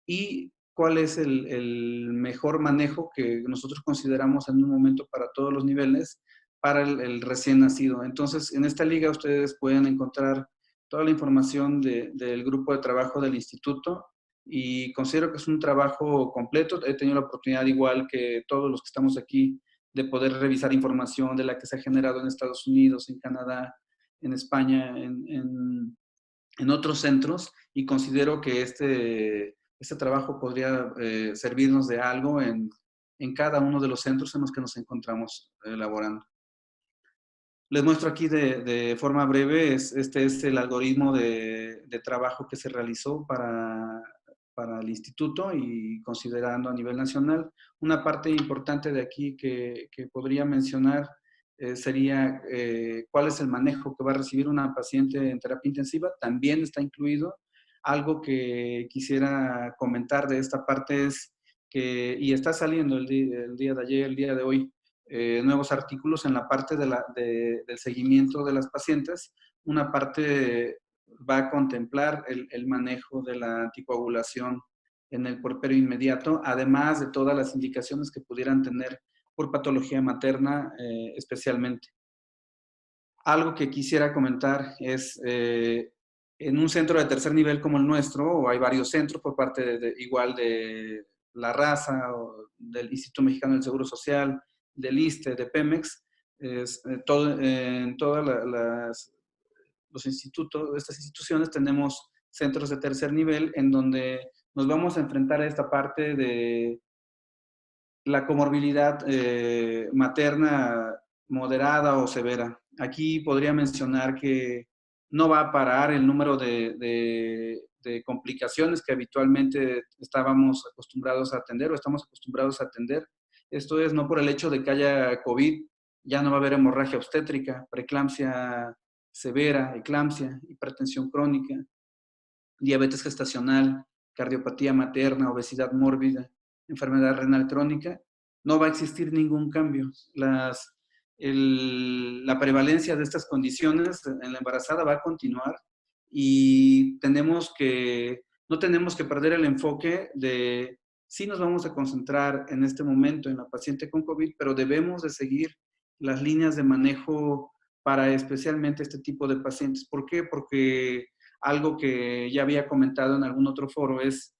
y cuál es el mejor manejo que nosotros consideramos en un momento para todos los niveles para el recién nacido. Entonces, en esta liga ustedes pueden encontrar toda la información del grupo de trabajo del instituto, y considero que es un trabajo completo. He tenido la oportunidad, igual que todos los que estamos aquí, de poder revisar información de la que se ha generado en Estados Unidos, en Canadá, en España, en otros centros, y considero que este trabajo podría servirnos de algo en cada uno de los centros en los que nos encontramos elaborando. Les muestro aquí de forma breve, este es el algoritmo de trabajo que se realizó para el instituto, y considerando a nivel nacional. Una parte importante de aquí que podría mencionar sería cuál es el manejo que va a recibir una paciente en terapia intensiva. También está incluido. Algo que quisiera comentar de esta parte es que, y está saliendo el día de ayer, el día de hoy, nuevos artículos en la parte del seguimiento de las pacientes. Una parte va a contemplar el manejo de la anticoagulación en el puerperio inmediato, además de todas las indicaciones que pudieran tener por patología materna especialmente. Algo que quisiera comentar es en un centro de tercer nivel como el nuestro, o hay varios centros por parte igual de La Raza, o del Instituto Mexicano del Seguro Social, del ISSSTE, de Pemex, en todas los institutos, estas instituciones tenemos centros de tercer nivel en donde nos vamos a enfrentar a esta parte de la comorbilidad materna moderada o severa. Aquí podría mencionar que no va a parar el número de complicaciones que habitualmente estábamos acostumbrados a atender o estamos acostumbrados a atender. Esto es no por el hecho de que haya COVID, ya no va a haber hemorragia obstétrica, preeclampsia severa, eclampsia, hipertensión crónica, diabetes gestacional, cardiopatía materna, obesidad mórbida, enfermedad renal crónica, no va a existir ningún cambio. La prevalencia de estas condiciones en la embarazada va a continuar y no tenemos que perder el enfoque de sí nos vamos a concentrar en este momento en la paciente con COVID, pero debemos de seguir las líneas de manejo para especialmente este tipo de pacientes. ¿Por qué? Porque algo que ya había comentado en algún otro foro es,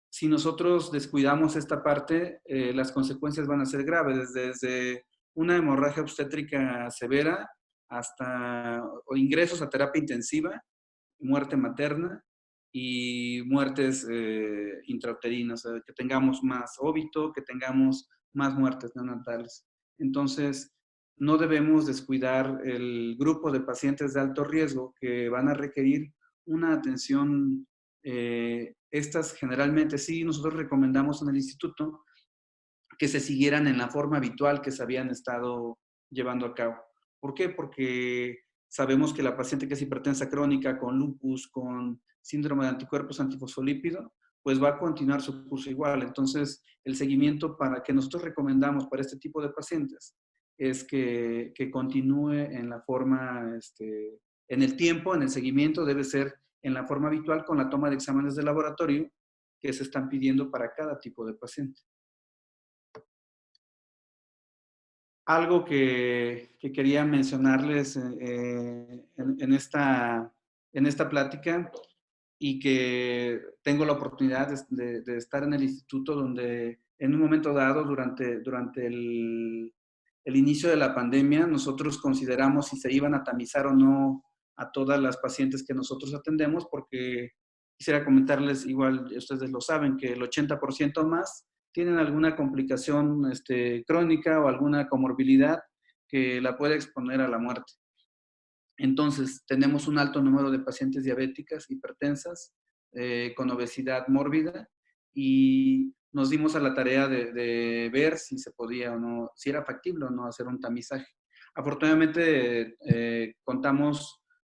si nosotros descuidamos esta parte, las consecuencias van a ser graves, desde una hemorragia obstétrica severa hasta ingresos a terapia intensiva, muerte materna y muertes intrauterinas, o sea, que tengamos más óbito, que tengamos más muertes neonatales. Entonces, no debemos descuidar el grupo de pacientes de alto riesgo que van a requerir una atención. Estas generalmente sí, nosotros recomendamos en el instituto que se siguieran en la forma habitual que se habían estado llevando a cabo. ¿Por qué? Porque sabemos que la paciente que es hipertensa crónica, con lupus, con síndrome de anticuerpos antifosfolípido, pues va a continuar su curso igual. Entonces, el seguimiento que nosotros recomendamos para este tipo de pacientes es que continúe en la forma, en el tiempo, en el seguimiento, debe ser en la forma habitual con la toma de exámenes de laboratorio que se están pidiendo para cada tipo de paciente. Algo que quería mencionarles en esta plática y que tengo la oportunidad de estar en el instituto donde en un momento dado, durante el inicio de la pandemia, nosotros consideramos si se iban a tamizar o no a todas las pacientes que nosotros atendemos, porque quisiera comentarles, igual ustedes lo saben, que el 80% más tienen alguna complicación crónica o alguna comorbilidad que la puede exponer a la muerte. Entonces, tenemos un alto número de pacientes diabéticas, hipertensas, con obesidad mórbida, y nos dimos a la tarea de ver si se podía o no, si era factible o no hacer un tamizaje. Afortunadamente,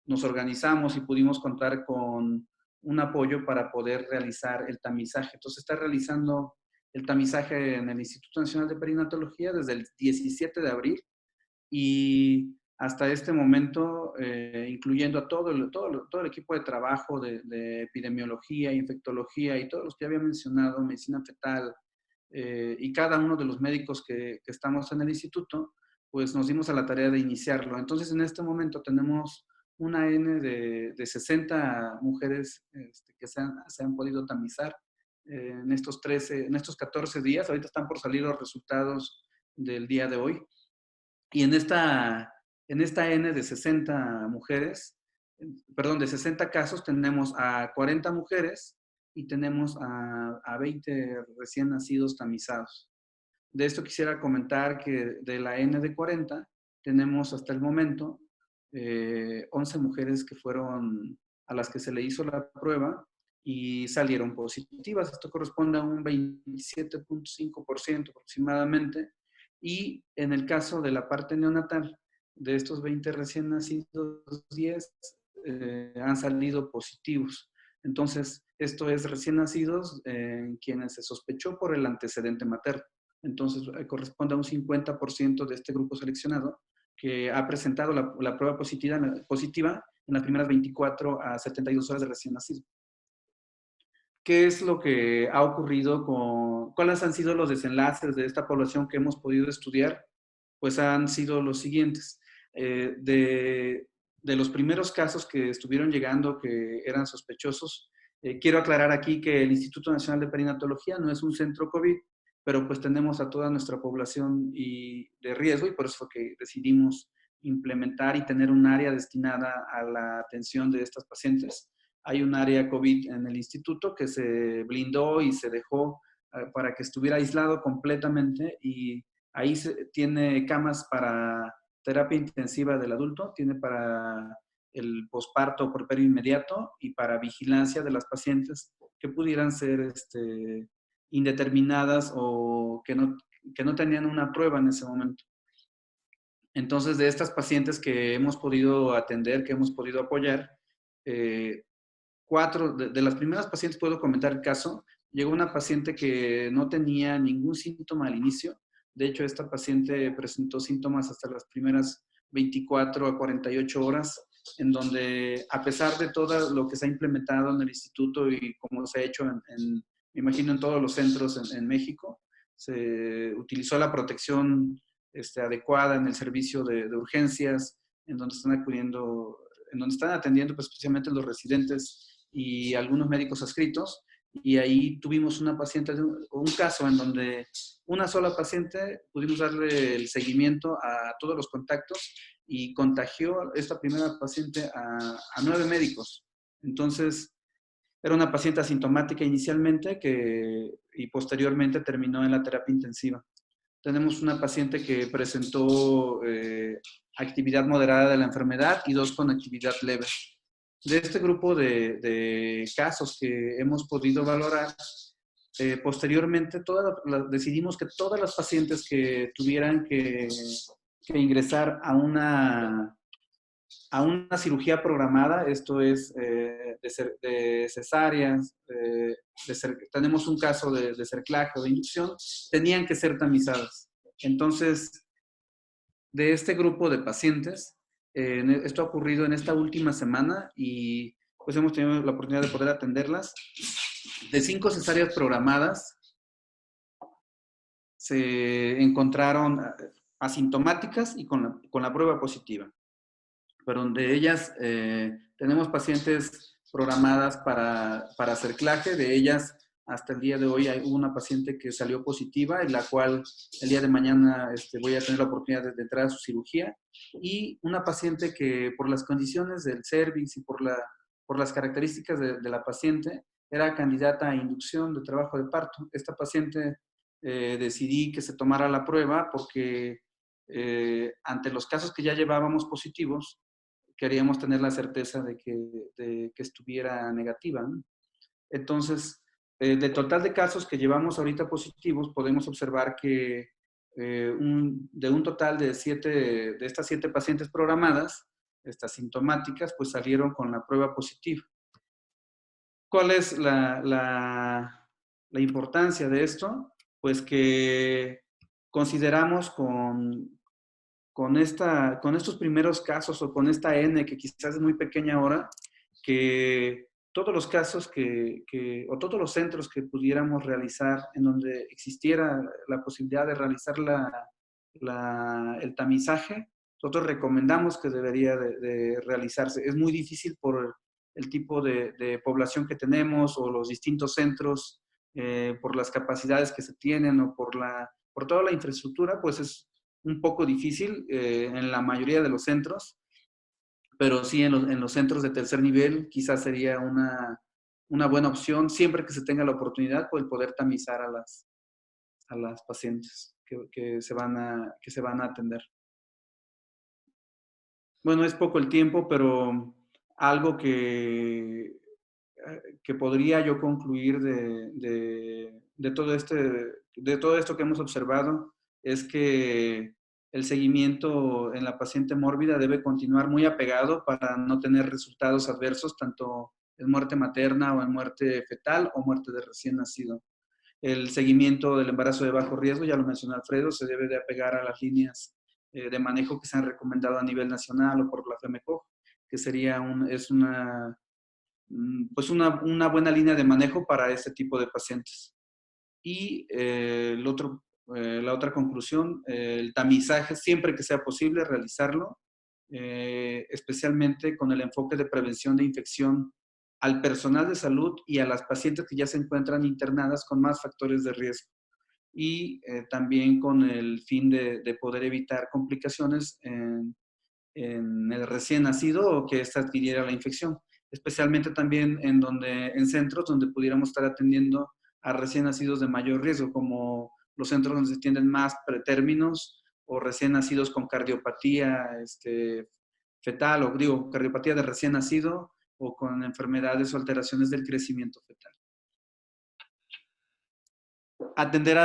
nos organizamos y pudimos contar con un apoyo para poder realizar el tamizaje. Entonces, está realizando el tamizaje en el Instituto Nacional de Perinatología desde el 17 de abril y hasta este momento, incluyendo a todo el equipo de trabajo de epidemiología, infectología y todos los que había mencionado, medicina fetal, y cada uno de los médicos que estamos en el instituto, pues nos dimos a la tarea de iniciarlo. Entonces, en este momento tenemos una N de 60 mujeres que se han podido tamizar en estos 14 días. Ahorita están por salir los resultados del día de hoy. Y en esta N de 60 mujeres, perdón, de 60 casos, tenemos a 40 mujeres y tenemos a 20 recién nacidos tamizados. De esto quisiera comentar que de la N de 40 tenemos hasta el momento 11 mujeres que fueron a las que se le hizo la prueba y salieron positivas. Esto corresponde a un 27.5% aproximadamente. Y en el caso de la parte neonatal, de estos 20 recién nacidos, 10 han salido positivos. Entonces, esto es recién nacidos en quienes se sospechó por el antecedente materno. Entonces, corresponde a un 50% de este grupo seleccionado que ha presentado la prueba positiva en las primeras 24 a 72 horas de recién nacido. ¿Qué es lo que ha ocurrido cuáles han sido los desenlaces de esta población que hemos podido estudiar? Pues han sido los siguientes. De de los primeros casos que estuvieron llegando que eran sospechosos, quiero aclarar aquí que el Instituto Nacional de Perinatología no es un centro COVID, pero pues tenemos a toda nuestra población de riesgo y por eso fue que decidimos implementar y tener un área destinada a la atención de estas pacientes. Hay un área COVID en el instituto que se blindó y se dejó para que estuviera aislado completamente y ahí tiene camas para terapia intensiva del adulto, tiene para el posparto o puerperio inmediato y para vigilancia de las pacientes que pudieran ser indeterminadas o que no tenían una prueba en ese momento. Entonces, de estas pacientes que hemos podido atender, que hemos podido apoyar, 4 de las primeras pacientes, puedo comentar el caso, llegó una paciente que no tenía ningún síntoma al inicio. De hecho, esta paciente presentó síntomas hasta las primeras 24 a 48 horas, en donde, a pesar de todo lo que se ha implementado en el instituto y como se ha hecho, me imagino, en todos los centros en México, se utilizó la protección adecuada en el servicio de urgencias, en donde están atendiendo pues, especialmente los residentes y algunos médicos adscritos. Y ahí tuvimos una paciente, un caso en donde una sola paciente pudimos darle el seguimiento a todos los contactos y contagió esta primera paciente a 9 médicos. Entonces, era una paciente asintomática inicialmente y posteriormente terminó en la terapia intensiva. Tenemos una paciente que presentó actividad moderada de la enfermedad y 2 con actividad leve. De este grupo de casos que hemos podido valorar, posteriormente decidimos que todas las pacientes que tuvieran que ingresar a una cirugía programada, esto es de cesáreas, tenemos un caso de cerclaje o de inducción, tenían que ser tamizadas. Entonces, de este grupo de pacientes, esto ha ocurrido en esta última semana y pues hemos tenido la oportunidad de poder atenderlas. De 5 cesáreas programadas, se encontraron asintomáticas y con la prueba positiva. Pero de ellas tenemos pacientes programadas para cerclaje. De ellas, hasta el día de hoy, hay una paciente que salió positiva, en la cual el día de mañana voy a tener la oportunidad de entrar a su cirugía. Y una paciente que por las condiciones del cervix y por las características de la paciente, era candidata a inducción de trabajo de parto. Esta paciente decidí que se tomara la prueba porque ante los casos que ya llevábamos positivos, queríamos tener la certeza de que estuviera negativa, ¿no? Entonces, de total de casos que llevamos ahorita positivos, podemos observar que de un total de estas 7 pacientes programadas, estas sintomáticas, pues salieron con la prueba positiva. ¿Cuál es la importancia de esto? Pues que consideramos con estos primeros casos o con esta N, que quizás es muy pequeña ahora, que todos los casos o todos los centros que pudiéramos realizar en donde existiera la posibilidad de realizar el tamizaje, nosotros recomendamos que debería de realizarse. Es muy difícil por el tipo de población que tenemos o los distintos centros, por las capacidades que se tienen o por toda la infraestructura, pues es un poco difícil en la mayoría de los centros, pero sí en los centros de tercer nivel quizás sería una buena opción, siempre que se tenga la oportunidad, pues poder tamizar a las pacientes que se van a atender. Bueno, es poco el tiempo, pero algo que podría yo concluir de todo esto que hemos observado es que el seguimiento en la paciente mórbida debe continuar muy apegado para no tener resultados adversos, tanto en muerte materna o en muerte fetal o muerte de recién nacido. El seguimiento del embarazo de bajo riesgo, ya lo mencionó Alfredo, se debe de apegar a las líneas de manejo que se han recomendado a nivel nacional o por la FEMECOG, que sería una buena línea de manejo para este tipo de pacientes. Y la otra conclusión, el tamizaje, siempre que sea posible realizarlo, especialmente con el enfoque de prevención de infección al personal de salud y a las pacientes que ya se encuentran internadas con más factores de riesgo. Y también con el fin de poder evitar complicaciones en el recién nacido o que ésta adquiriera la infección, especialmente también en centros donde pudiéramos estar atendiendo a recién nacidos de mayor riesgo, como los centros donde se atienden más pretérminos o recién nacidos con cardiopatía fetal, o digo, cardiopatía de recién nacido o con enfermedades o alteraciones del crecimiento fetal. Atender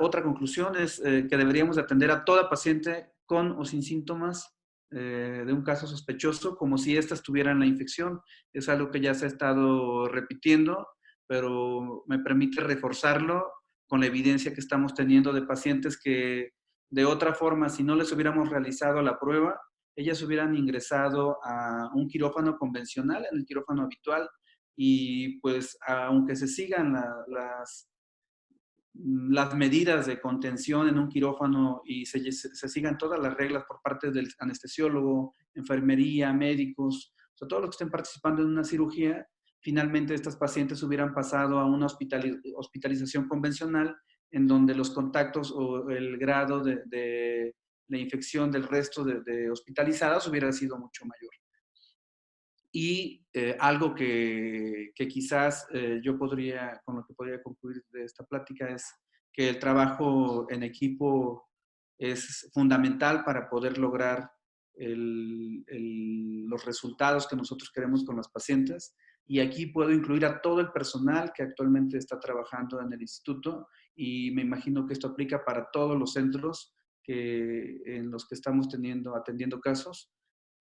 otra conclusión es que deberíamos atender a toda paciente con o sin síntomas de un caso sospechoso, como si éstas tuvieran la infección. Es algo que ya se ha estado repitiendo, pero me permite reforzarlo con la evidencia que estamos teniendo de pacientes que de otra forma, si no les hubiéramos realizado la prueba, ellas hubieran ingresado a un quirófano convencional, en el quirófano habitual, y pues aunque se sigan las medidas de contención en un quirófano y se sigan todas las reglas por parte del anestesiólogo, enfermería, médicos, o sea, todos los que estén participando en una cirugía, finalmente estas pacientes hubieran pasado a una hospitalización convencional en donde los contactos o el grado de la infección del resto de hospitalizadas hubiera sido mucho mayor. Y algo que quizás con lo que podría concluir de esta plática es que el trabajo en equipo es fundamental para poder lograr los resultados que nosotros queremos con las pacientes. Y aquí puedo incluir a todo el personal que actualmente está trabajando en el instituto y me imagino que esto aplica para todos los centros en los que estamos atendiendo casos,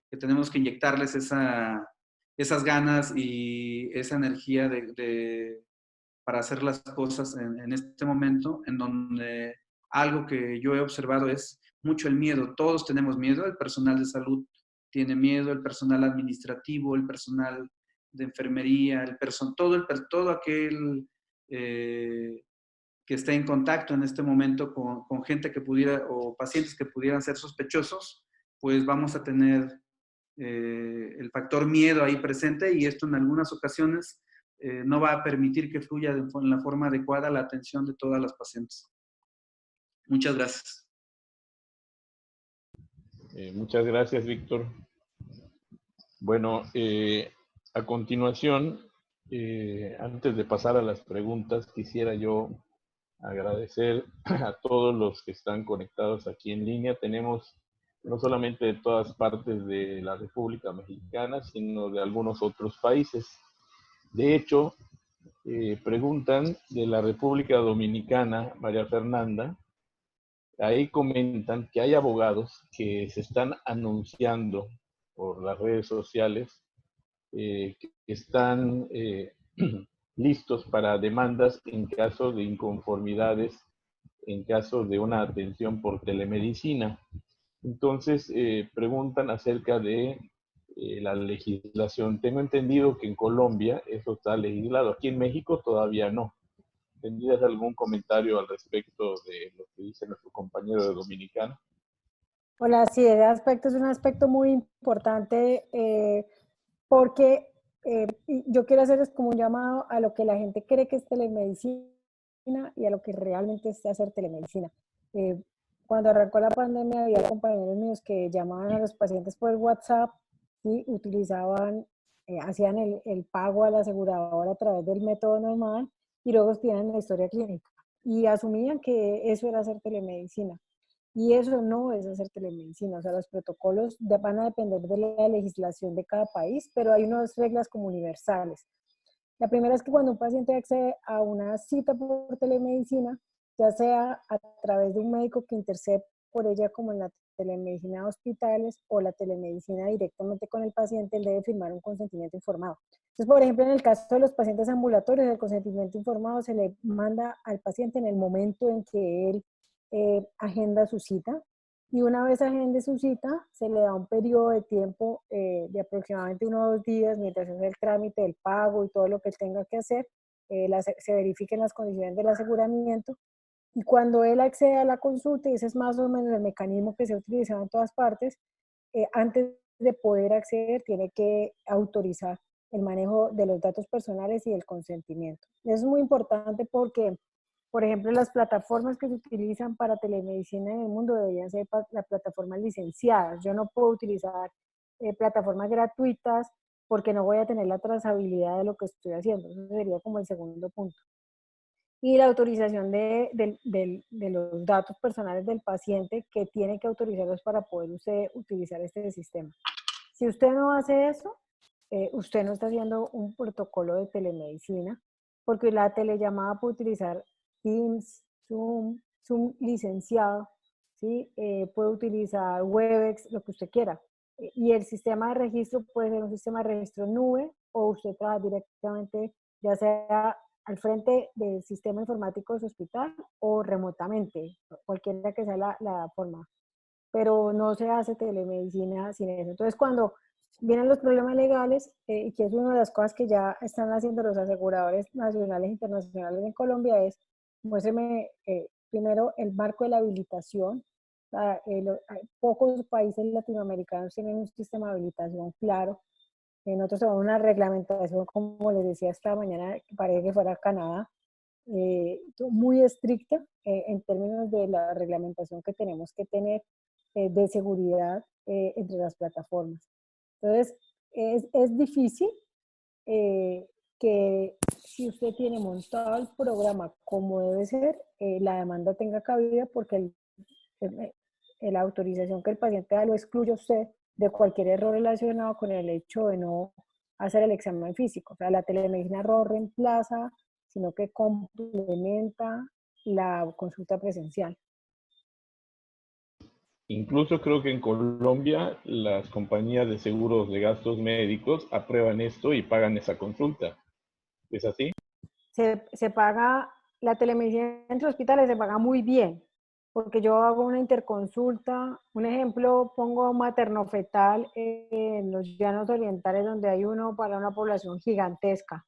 que tenemos que inyectarles esas ganas y esa energía para hacer las cosas en este momento, en donde algo que yo he observado es mucho el miedo. Todos tenemos miedo, el personal de salud tiene miedo, el personal administrativo, el personal de enfermería, todo aquel que esté en contacto en este momento con gente que pudiera, o pacientes que pudieran ser sospechosos, pues vamos a tener el factor miedo ahí presente y esto en algunas ocasiones no va a permitir que fluya en la forma adecuada la atención de todas las pacientes. Muchas gracias. Muchas gracias, Víctor. Bueno, a continuación, antes de pasar a las preguntas, quisiera yo agradecer a todos los que están conectados aquí en línea. Tenemos no solamente de todas partes de la República Mexicana, sino de algunos otros países. De hecho, preguntan de la República Dominicana, María Fernanda. Ahí comentan que hay abogados que se están anunciando por las redes sociales, que están listos para demandas en caso de inconformidades, en caso de una atención por telemedicina. Entonces, preguntan acerca de la legislación. Tengo entendido que en Colombia eso está legislado. Aquí en México todavía no. ¿Tendrías algún comentario al respecto de lo que dice nuestro compañero de Dominicana? Hola, sí, ese aspecto es un aspecto muy importante porque yo quiero hacer como un llamado a lo que la gente cree que es telemedicina y a lo que realmente es hacer telemedicina. Cuando arrancó la pandemia había compañeros míos que llamaban a los pacientes por WhatsApp y utilizaban, hacían el pago a la aseguradora a través del método normal y luego tenían la historia clínica y asumían que eso era hacer telemedicina. Y eso no es hacer telemedicina, o sea, los protocolos van a depender de la legislación de cada país, pero hay unas reglas como universales. La primera es que cuando un paciente accede a una cita por telemedicina, ya sea a través de un médico que intercede por ella, como en la telemedicina de hospitales o la telemedicina directamente con el paciente, él debe firmar un consentimiento informado. Entonces, por ejemplo, en el caso de los pacientes ambulatorios, el consentimiento informado se le manda al paciente en el momento en que él agenda su cita, y una vez agende su cita, se le da un periodo de tiempo de aproximadamente 1 o 2 días mientras hace el trámite del pago y todo lo que él tenga que hacer, se verifiquen las condiciones del aseguramiento Y cuando él accede a la consulta, y ese es más o menos el mecanismo que se ha utilizado en todas partes, antes de poder acceder tiene que autorizar el manejo de los datos personales y el consentimiento. Eso es muy importante porque, por ejemplo, las plataformas que se utilizan para telemedicina en el mundo deberían ser las plataformas licenciadas. Yo no puedo utilizar plataformas gratuitas porque no voy a tener la trazabilidad de lo que estoy haciendo. Eso sería como el segundo punto. Y la autorización de los datos personales del paciente, que tiene que autorizarlos para poder usted utilizar este sistema. Si usted no hace eso, usted no está haciendo un protocolo de telemedicina, porque la telellamada puede utilizar Teams, Zoom licenciado, ¿sí? Puede utilizar Webex, lo que usted quiera. Y el sistema de registro puede ser un sistema de registro nube, o usted trabaja directamente, ya sea al frente del sistema informático de su hospital o remotamente, cualquiera que sea la forma. Pero no se hace telemedicina sin eso. Entonces, cuando vienen los problemas legales, y que es una de las cosas que ya están haciendo los aseguradores nacionales e internacionales en Colombia, es muéstreme primero el marco de la habilitación. Pocos países latinoamericanos tienen un sistema de habilitación claro. Nosotros tenemos una reglamentación, como les decía esta mañana, que parece que fuera Canadá, muy estricta en términos de la reglamentación que tenemos que tener de seguridad entre las plataformas. Entonces, es difícil que si usted tiene montado el programa como debe ser, la demanda tenga cabida, porque la autorización que el paciente da lo excluye a usted de cualquier error relacionado con el hecho de no hacer el examen físico. O sea, la telemedicina no reemplaza, sino que complementa la consulta presencial. Incluso creo que en Colombia las compañías de seguros de gastos médicos aprueban esto y pagan esa consulta. ¿Es así? Se paga, la telemedicina entre hospitales se paga muy bien, porque yo hago una interconsulta. Un ejemplo, pongo maternofetal en los llanos orientales, donde hay uno para una población gigantesca.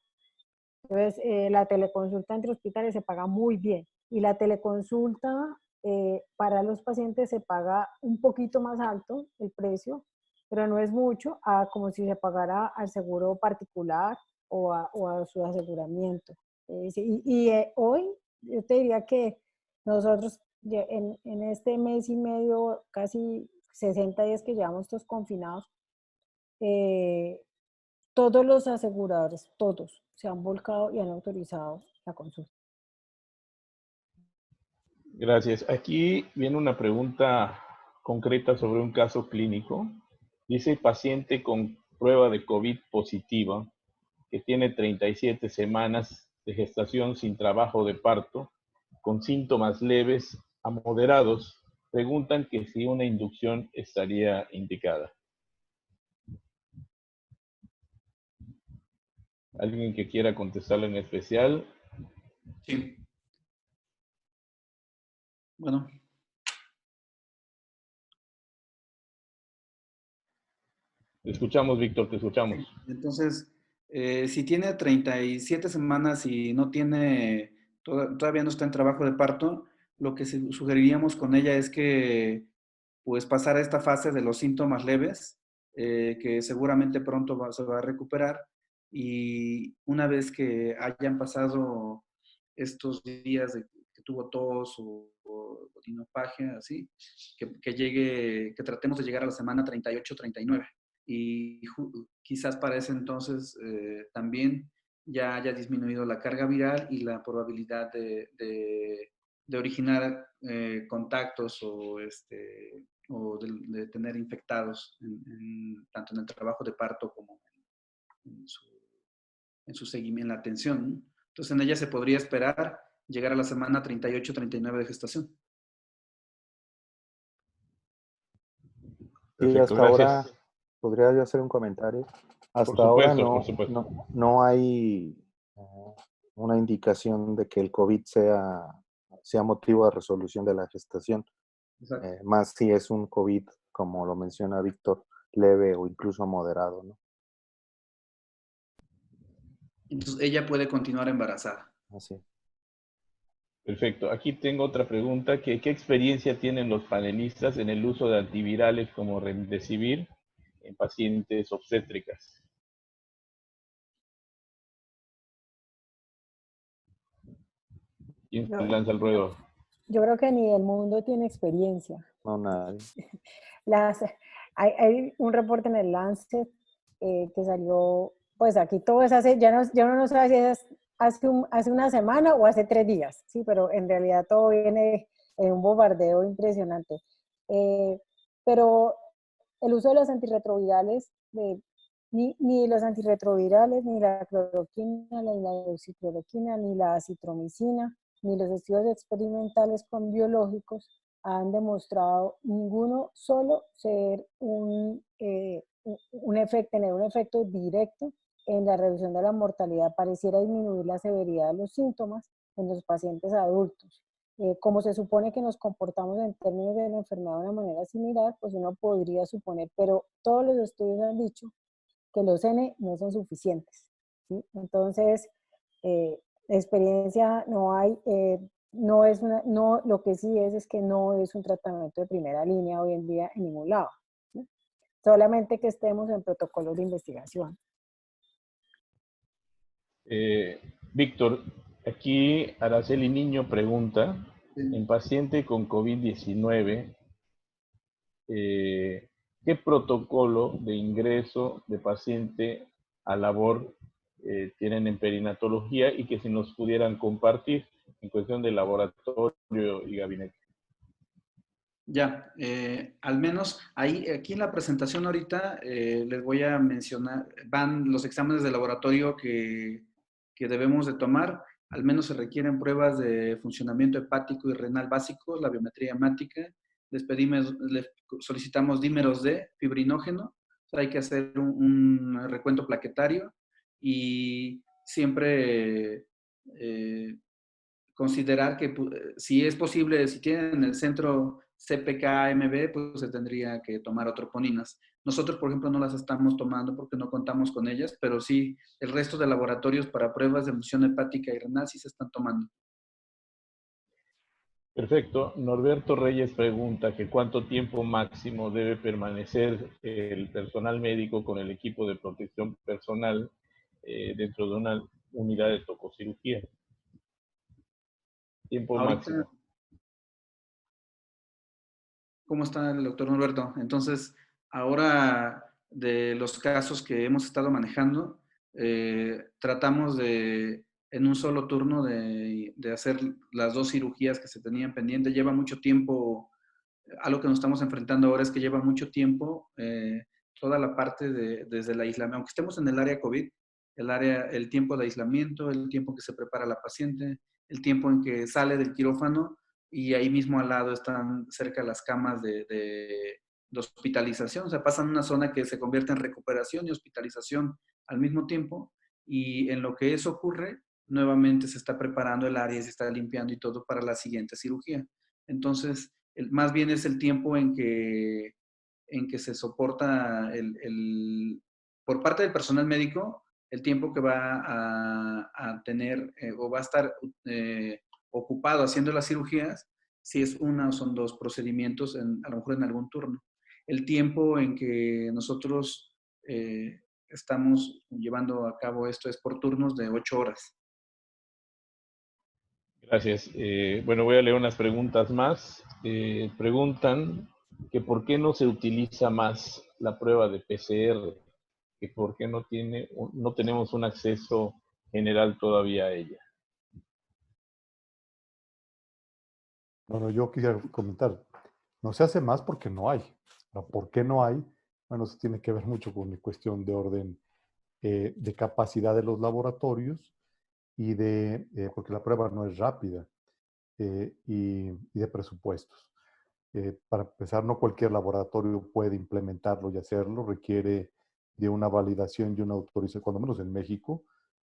Entonces, la teleconsulta entre hospitales se paga muy bien. Y la teleconsulta para los pacientes se paga un poquito más alto el precio, pero no es mucho, como si se pagara al seguro particular o a su aseguramiento. Hoy, yo te diría que nosotros en este mes y medio, casi 60 días que llevamos estos confinados, eh, todos los aseguradores, todos, se han volcado y han autorizado la consulta. Gracias. Aquí viene una pregunta concreta sobre un caso clínico. Dice paciente con prueba de COVID positiva que tiene 37 semanas de gestación sin trabajo de parto, con síntomas leves a moderados. Preguntan que si una inducción estaría indicada. ¿Alguien que quiera contestarle en especial? Sí. Bueno. Te escuchamos, Víctor, te escuchamos. Sí. Entonces, si tiene 37 semanas y no tiene, todavía no está en trabajo de parto, lo que sugeriríamos con ella es que pues pasar a esta fase de los síntomas leves, que seguramente pronto se va a recuperar, y una vez que hayan pasado estos días de que tuvo tos o odinofagia, así, que tratemos de llegar a la semana 38, 39. Y quizás para ese entonces también ya haya disminuido la carga viral y la probabilidad de originar contactos o de tener infectados tanto en el trabajo de parto como en su seguimiento, en la atención, ¿no? Entonces en ella se podría esperar llegar a la semana 38, 39 de gestación. Sí, Perfecto, hasta ahora, gracias. podría yo hacer un comentario. Por Hasta ahora supuesto, por supuesto. no hay una indicación de que el COVID sea motivo de resolución de la gestación. Más si es un COVID, como lo menciona Víctor, leve o incluso moderado, ¿no? Entonces ella puede continuar embarazada. Así. Perfecto. Aquí tengo otra pregunta. ¿Qué experiencia tienen los panelistas en el uso de antivirales como Remdesivir en pacientes obstétricas? ¿Quién se Yo, lanza al ruedo? yo creo que ni el mundo tiene experiencia. No, nadie. Las, hay un reporte en el Lancet que salió, pues aquí todo es hace, ya uno no sabe si es hace una semana o hace 3 días, sí, pero en realidad todo viene en un bombardeo impresionante. Pero el uso de los antirretrovirales, ni los antirretrovirales, ni la cloroquina, ni la hidroxicloroquina, ni la acitromicina, ni los estudios experimentales con biológicos han demostrado ninguno solo ser tener un efecto directo en la reducción de la mortalidad. Pareciera disminuir la severidad de los síntomas en los pacientes adultos. Como se supone que nos comportamos en términos de la enfermedad de una manera similar, pues uno podría suponer, pero todos los estudios han dicho que los N no son suficientes, ¿sí? Entonces, experiencia no hay, no es una, no, lo que sí es que no es un tratamiento de primera línea hoy en día en ningún lado, ¿sí? Solamente que estemos en protocolos de investigación. Víctor, aquí Araceli Niño pregunta, Sí. en paciente con COVID-19, ¿qué protocolo de ingreso de paciente a labor tienen en perinatología y que si nos pudieran compartir en cuestión de laboratorio y gabinete? Ya, al menos ahí, aquí en la presentación ahorita les voy a mencionar, van los exámenes de laboratorio que debemos de tomar. Al menos se requieren pruebas de funcionamiento hepático y renal básico, la biometría hemática. Les solicitamos dímeros de fibrinógeno. O sea, hay que hacer un recuento plaquetario y siempre considerar que si es posible, si tienen el centro CPK-MB, pues se tendría que tomar troponinas. Nosotros, por ejemplo, no las estamos tomando porque no contamos con ellas, pero sí, el resto de laboratorios para pruebas de función hepática y renal sí se están tomando. Perfecto. Norberto Reyes pregunta que cuánto tiempo máximo debe permanecer el personal médico con el equipo de protección personal dentro de una unidad de tococirugía. Tiempo Ahorita, máximo. ¿cómo está el doctor Norberto? Entonces, ahora de los casos que hemos estado manejando, tratamos de, en un solo turno, de hacer las 2 cirugías que se tenían pendientes. Lleva mucho tiempo, algo que nos estamos enfrentando ahora es que lleva mucho tiempo toda la parte desde el aislamiento, aunque estemos en el área COVID, el tiempo de aislamiento, el tiempo en que se prepara la paciente, el tiempo en que sale del quirófano y ahí mismo al lado están cerca las camas de hospitalización, o sea, pasan una zona que se convierte en recuperación y hospitalización al mismo tiempo y en lo que eso ocurre, nuevamente se está preparando el área, se está limpiando y todo para la siguiente cirugía. Entonces, más bien es el tiempo en que se soporta por parte del personal médico, el tiempo que va a tener o va a estar ocupado haciendo las cirugías, si es una o son 2 procedimientos, a lo mejor en algún turno. El tiempo en que nosotros estamos llevando a cabo esto es por turnos de 8 horas. Gracias. Bueno, voy a leer unas preguntas más. Preguntan que por qué no se utiliza más la prueba de PCR, que por qué no tenemos un acceso general todavía a ella. Bueno, yo quisiera comentar, no se hace más porque no hay. ¿Por qué no hay? Bueno, eso tiene que ver mucho con la cuestión de orden de capacidad de los laboratorios y porque la prueba no es rápida y de presupuestos. Para empezar, no cualquier laboratorio puede implementarlo y hacerlo, requiere de una validación y una autorización, cuando menos en México,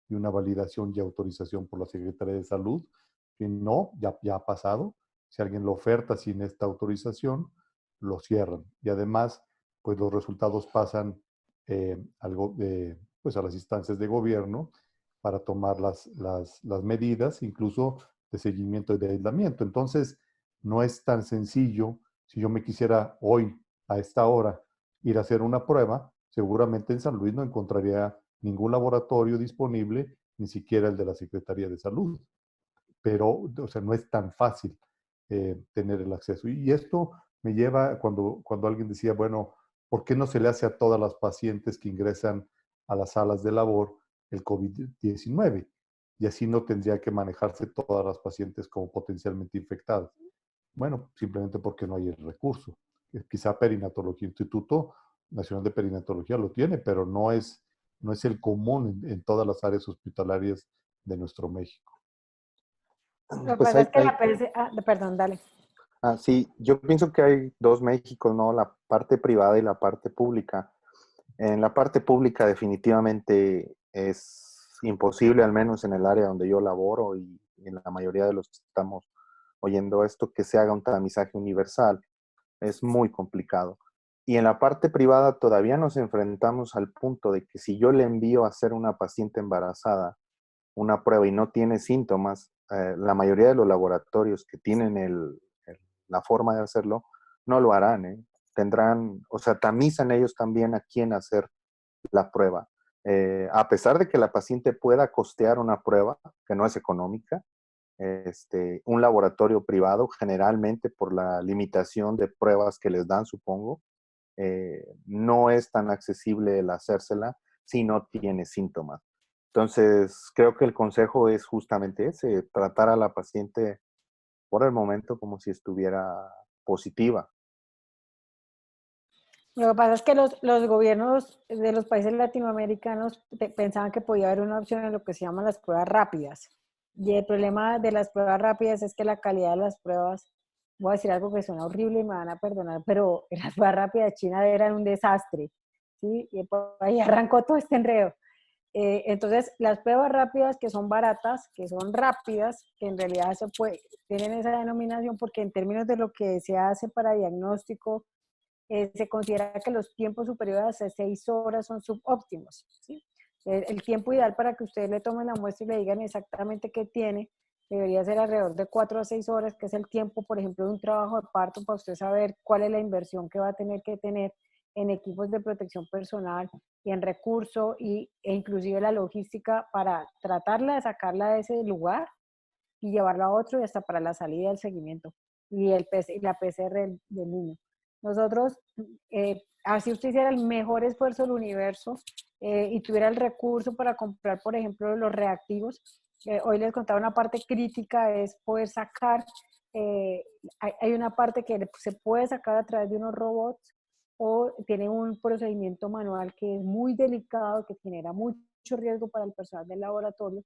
y una validación y autorización por la Secretaría de Salud, que no, ya ha pasado. Si alguien lo oferta sin esta autorización, lo cierran. Y además, pues los resultados pasan pues a las instancias de gobierno para tomar las medidas, incluso de seguimiento y de aislamiento. Entonces, no es tan sencillo. Si yo me quisiera hoy, a esta hora, ir a hacer una prueba, seguramente en San Luis no encontraría ningún laboratorio disponible, ni siquiera el de la Secretaría de Salud. Pero, o sea, no es tan fácil tener el acceso. Y esto me lleva, cuando alguien decía, bueno, ¿por qué no se le hace a todas las pacientes que ingresan a las salas de labor el COVID-19? Y así no tendría que manejarse todas las pacientes como potencialmente infectadas. Bueno, simplemente porque no hay el recurso. Quizá Perinatología, Instituto Nacional de Perinatología lo tiene, pero no es el común en todas las áreas hospitalarias de nuestro México. Lo que Pues pasa es que la PSE, perdón, dale. sí, yo pienso que hay dos Méxicos, ¿no? La parte privada y la parte pública. En la parte pública definitivamente es imposible, al menos en el área donde yo laboro y en la mayoría de los que estamos oyendo esto, que se haga un tamizaje universal. Es muy complicado. Y en la parte privada todavía nos enfrentamos al punto de que si yo le envío a hacer una paciente embarazada una prueba y no tiene síntomas, la mayoría de los laboratorios que tienen la forma de hacerlo no lo harán, ¿eh? Tendrán, o sea, tamizan ellos también a quién hacer la prueba. A pesar de que la paciente pueda costear una prueba que no es económica, un laboratorio privado, generalmente por la limitación de pruebas que les dan, supongo, no es tan accesible el hacérsela si no tiene síntomas. Entonces, creo que el consejo es justamente ese, tratar a la paciente por el momento como si estuviera positiva. Lo que pasa es que los gobiernos de los países latinoamericanos pensaban que podía haber una opción en lo que se llaman las pruebas rápidas. Y el problema de las pruebas rápidas es que la calidad de las pruebas, voy a decir algo que suena horrible y me van a perdonar, pero las pruebas rápidas de China eran un desastre, ¿sí? Y por ahí arrancó todo este enredo. Entonces, las pruebas rápidas que son baratas, que son rápidas, que en realidad tienen esa denominación porque en términos de lo que se hace para diagnóstico, se considera que los tiempos superiores a 6 horas son subóptimos, ¿sí? El tiempo ideal para que ustedes le tomen la muestra y le digan exactamente qué tiene debería ser alrededor de 4 a 6 horas, que es el tiempo, por ejemplo, de un trabajo de parto para usted saber cuál es la inversión que va a tener que tener en equipos de protección personal y en recursos e inclusive la logística para tratarla de sacarla de ese lugar y llevarla a otro y hasta para la salida del seguimiento y la PCR del niño. Nosotros, así usted hiciera el mejor esfuerzo del universo y tuviera el recurso para comprar, por ejemplo, los reactivos. Hoy les contaba una parte crítica, es poder sacar, hay una parte que se puede sacar a través de unos robots o tiene un procedimiento manual que es muy delicado, que genera mucho riesgo para el personal del laboratorio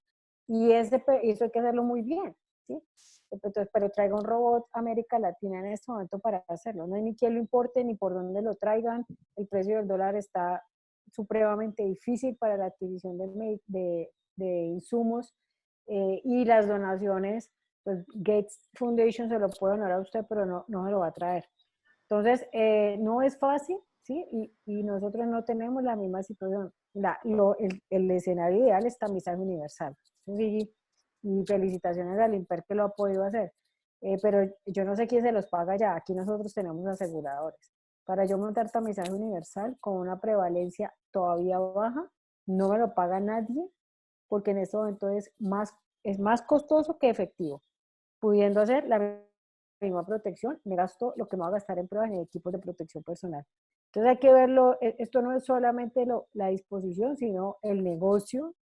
y eso hay que hacerlo muy bien, ¿sí? Entonces, pero traiga un robot a América Latina en este momento para hacerlo. No hay ni quien lo importe ni por dónde lo traigan. El precio del dólar está supremamente difícil para la adquisición de insumos y las donaciones, pues Gates Foundation se lo puede donar a usted, pero no se lo va a traer. Entonces, no es fácil, ¿sí? Y nosotros no tenemos la misma situación. El escenario ideal es tamizaje universal. Sí, y felicitaciones al INPER que lo ha podido hacer. Pero yo no sé quién se los paga ya. Aquí nosotros tenemos aseguradores. Para yo montar tamizaje universal con una prevalencia todavía baja, no me lo paga nadie, porque en este momento es más costoso que efectivo. Pudiendo hacer la misma protección, me gasto lo que me va a gastar en pruebas en equipos de protección personal. Entonces hay que verlo, esto no es solamente la disposición, sino el negocio,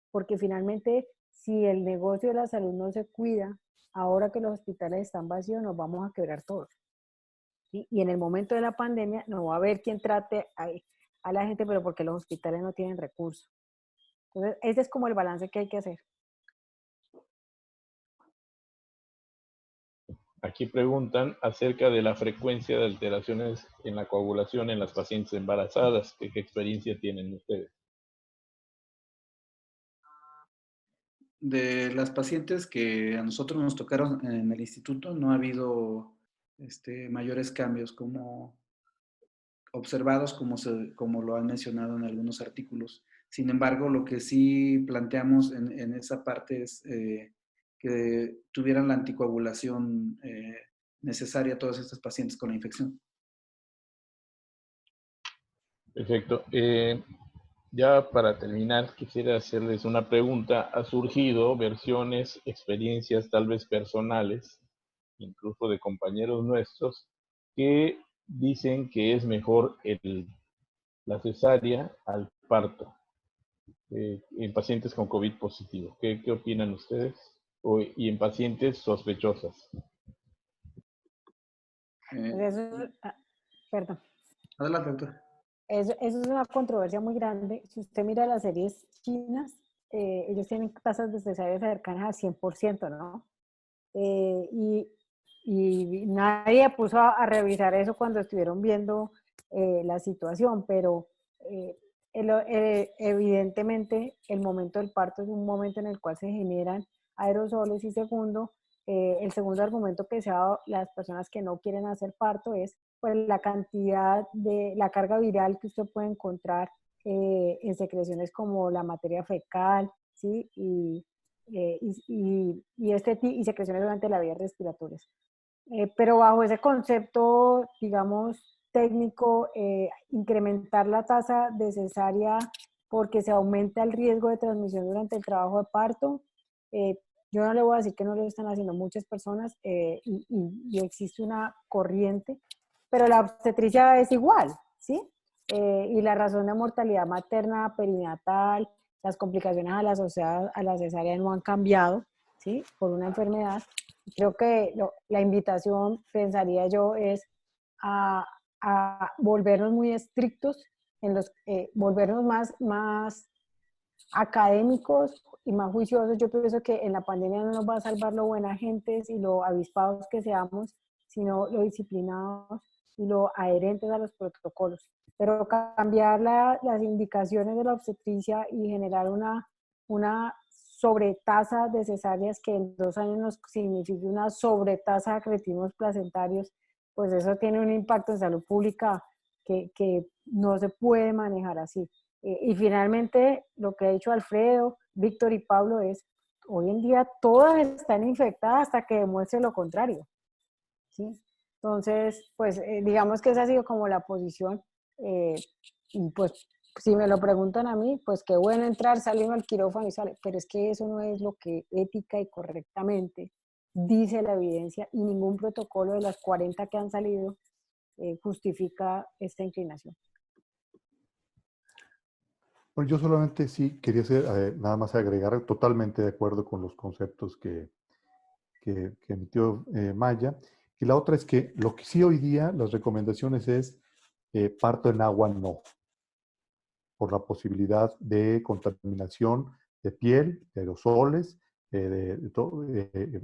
porque finalmente si el negocio de la salud no se cuida, ahora que los hospitales están vacíos, nos vamos a quebrar todos. ¿Sí? Y en el momento de la pandemia no va a haber quien trate a la gente, pero porque los hospitales no tienen recursos. Entonces, ese es como el balance que hay que hacer. Aquí preguntan acerca de la frecuencia de alteraciones en la coagulación en las pacientes embarazadas. ¿Qué experiencia tienen ustedes? De las pacientes que a nosotros nos tocaron en el instituto, no ha habido mayores cambios como observados como lo han mencionado en algunos artículos. Sin embargo, lo que sí planteamos en esa parte es que tuvieran la anticoagulación necesaria a todos estos pacientes con la infección. Perfecto. Ya para terminar, quisiera hacerles una pregunta. Ha surgido versiones, experiencias tal vez personales, incluso de compañeros nuestros, que dicen que es mejor la cesárea al parto en pacientes con COVID positivo. ¿Qué opinan ustedes? Y en pacientes sospechosas. Perdón. Adelante, doctor. Eso es una controversia muy grande. Si usted mira las series chinas, ellos tienen tasas de cesáreas cercanas al 100%, ¿no? Y nadie puso a revisar eso cuando estuvieron viendo la situación, pero evidentemente el momento del parto es un momento en el cual se generan aerosoles y el segundo argumento que se ha dado las personas que no quieren hacer parto es pues la cantidad de la carga viral que usted puede encontrar en secreciones como la materia fecal, ¿sí? Y secreciones durante la vía respiratoria. Pero bajo ese concepto, digamos, técnico, incrementar la tasa de cesárea porque se aumenta el riesgo de transmisión durante el trabajo de parto, yo no le voy a decir que no lo están haciendo muchas personas y existe una corriente, pero la obstetricia es igual, ¿sí? Y la razón de mortalidad materna, perinatal, las complicaciones asociadas a la cesárea no han cambiado, ¿sí? Por una enfermedad. Creo que la invitación, pensaría yo, es a volvernos muy estrictos, volvernos más académicos y más juiciosos. Yo pienso que en la pandemia no nos va a salvar lo buena gentes y lo avispados que seamos, sino lo disciplinados y lo adherentes a los protocolos. Pero cambiar las indicaciones de la obstetricia y generar una sobretasa de cesáreas que en 2 años nos signifique una sobretasa de cretinos placentarios, pues eso tiene un impacto en salud pública que no se puede manejar así. Y finalmente, lo que ha dicho Alfredo, Víctor y Pablo es, hoy en día todas están infectadas hasta que demuestre lo contrario, ¿sí? Entonces, pues digamos que esa ha sido como la posición. Y pues si me lo preguntan a mí, pues qué bueno entrar, salir al quirófano y sale, pero es que eso no es lo que ética y correctamente dice la evidencia y ningún protocolo de las 40 que han salido justifica esta inclinación. Bueno, yo solamente sí quería nada más agregar, totalmente de acuerdo con los conceptos que emitió Maya. Y la otra es que lo que sí hoy día las recomendaciones es parto en agua no, por la posibilidad de contaminación de piel, de aerosoles,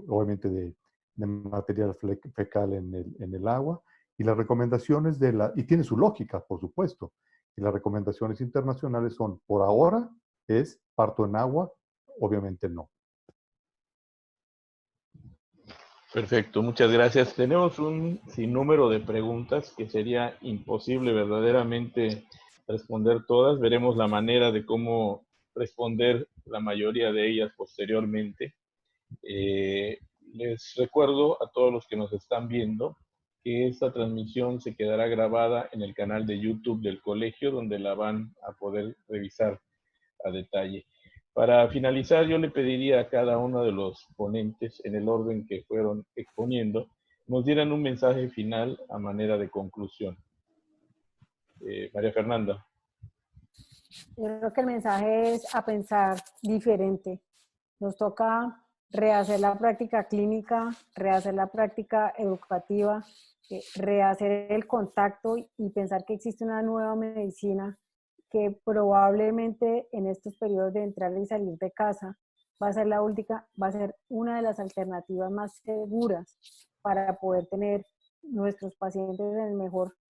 obviamente de material fecal en el agua. Y las recomendaciones y tiene su lógica, por supuesto. Y las recomendaciones internacionales son, por ahora, es parto en agua, obviamente no. Perfecto, muchas gracias. Tenemos un sinnúmero de preguntas que sería imposible verdaderamente responder todas. Veremos la manera de cómo responder la mayoría de ellas posteriormente. Les recuerdo a todos los que nos están viendo que esta transmisión se quedará grabada en el canal de YouTube del colegio, donde la van a poder revisar a detalle. Para finalizar, yo le pediría a cada uno de los ponentes, en el orden que fueron exponiendo, nos dieran un mensaje final a manera de conclusión. María Fernanda. Yo creo que el mensaje es a pensar diferente. Nos toca rehacer la práctica clínica, rehacer la práctica educativa, rehacer el contacto y pensar que existe una nueva medicina que probablemente en estos periodos de entrar y salir de casa va a ser la última, va a ser una de las alternativas más seguras para poder tener nuestros pacientes en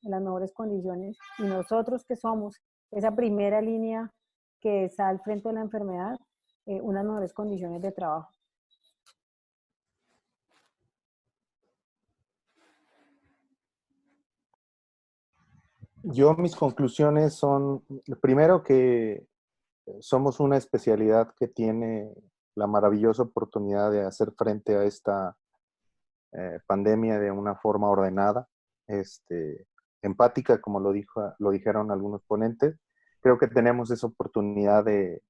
las mejores condiciones y nosotros que somos esa primera línea que está al frente de la enfermedad, unas mejores condiciones de trabajo. Mis conclusiones son, primero, que somos una especialidad que tiene la maravillosa oportunidad de hacer frente a esta pandemia de una forma ordenada, empática, como lo dijeron algunos ponentes. Creo que tenemos esa oportunidad de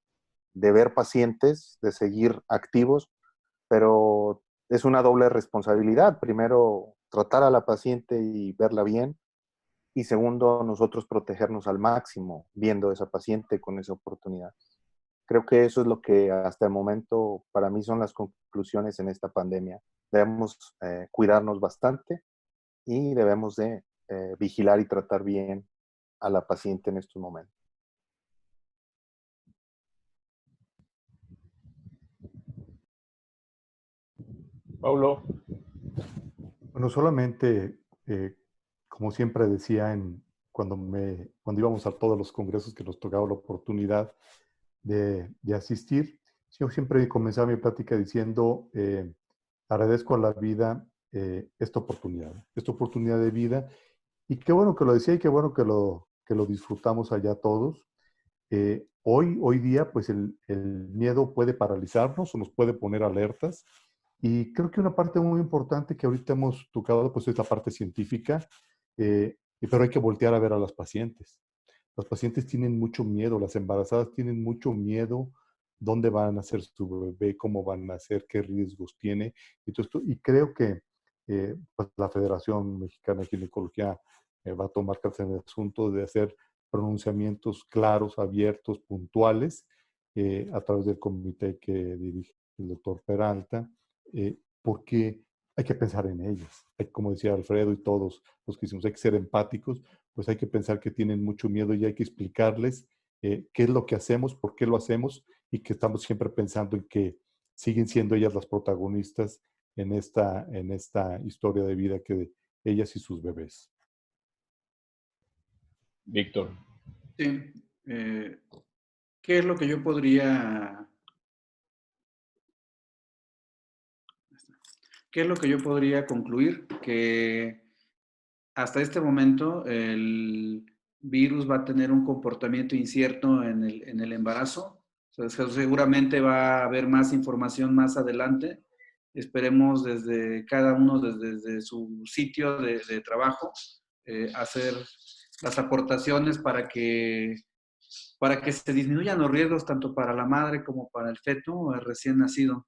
ver pacientes, de seguir activos, pero es una doble responsabilidad. Primero, tratar a la paciente y verla bien, y segundo, nosotros protegernos al máximo viendo a esa paciente con esa oportunidad. Creo que eso es lo que hasta el momento para mí son las conclusiones en esta pandemia. Debemos cuidarnos bastante y debemos de vigilar y tratar bien a la paciente en estos momentos. Paulo. Bueno, solamente, como siempre decía cuando íbamos a todos los congresos que nos tocaba la oportunidad de asistir, yo siempre comenzaba mi plática diciendo, agradezco a la vida esta oportunidad de vida, y qué bueno que lo decía y qué bueno que lo disfrutamos allá todos. Hoy día, pues el miedo puede paralizarnos o nos puede poner alertas. Y creo que una parte muy importante que ahorita hemos tocado, pues es la parte científica, pero hay que voltear a ver a las pacientes. Las pacientes tienen mucho miedo, las embarazadas tienen mucho miedo, dónde van a nacer su bebé, cómo van a nacer, qué riesgos tiene. Y creo que pues la Federación Mexicana de Ginecología va a tomar cartas en el asunto de hacer pronunciamientos claros, abiertos, puntuales, a través del comité que dirige el doctor Peralta, porque hay que pensar en ellas. Como decía Alfredo y todos los que hicimos, hay que ser empáticos, pues hay que pensar que tienen mucho miedo y hay que explicarles qué es lo que hacemos, por qué lo hacemos, y que estamos siempre pensando en que siguen siendo ellas las protagonistas en esta historia de vida que de ellas y sus bebés. Víctor. Sí. ¿Qué es lo que yo podría... ¿Qué es lo que yo podría concluir? Que hasta este momento el virus va a tener un comportamiento incierto en el embarazo. O sea, seguramente va a haber más información más adelante. Esperemos desde cada uno, desde su sitio de trabajo, hacer las aportaciones para que se disminuyan los riesgos tanto para la madre como para el feto recién nacido.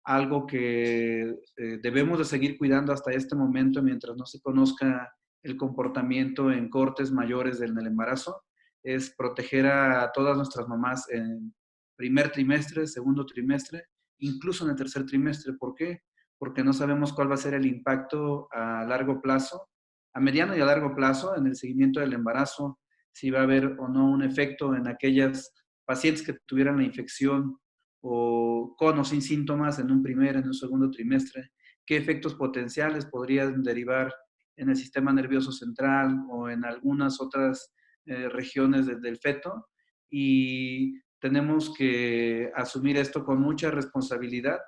Algo que debemos de seguir cuidando hasta este momento mientras no se conozca el comportamiento en cortes mayores en el embarazo, es proteger a todas nuestras mamás en primer trimestre, segundo trimestre, incluso en el tercer trimestre. ¿Por qué? Porque no sabemos cuál va a ser el impacto a largo plazo, a mediano y a largo plazo en el seguimiento del embarazo, si va a haber o no un efecto en aquellas pacientes que tuvieran la infección o con o sin síntomas en un primer, en un segundo trimestre, qué efectos potenciales podrían derivar en el sistema nervioso central o en algunas otras regiones del feto. Y tenemos que asumir esto con mucha responsabilidad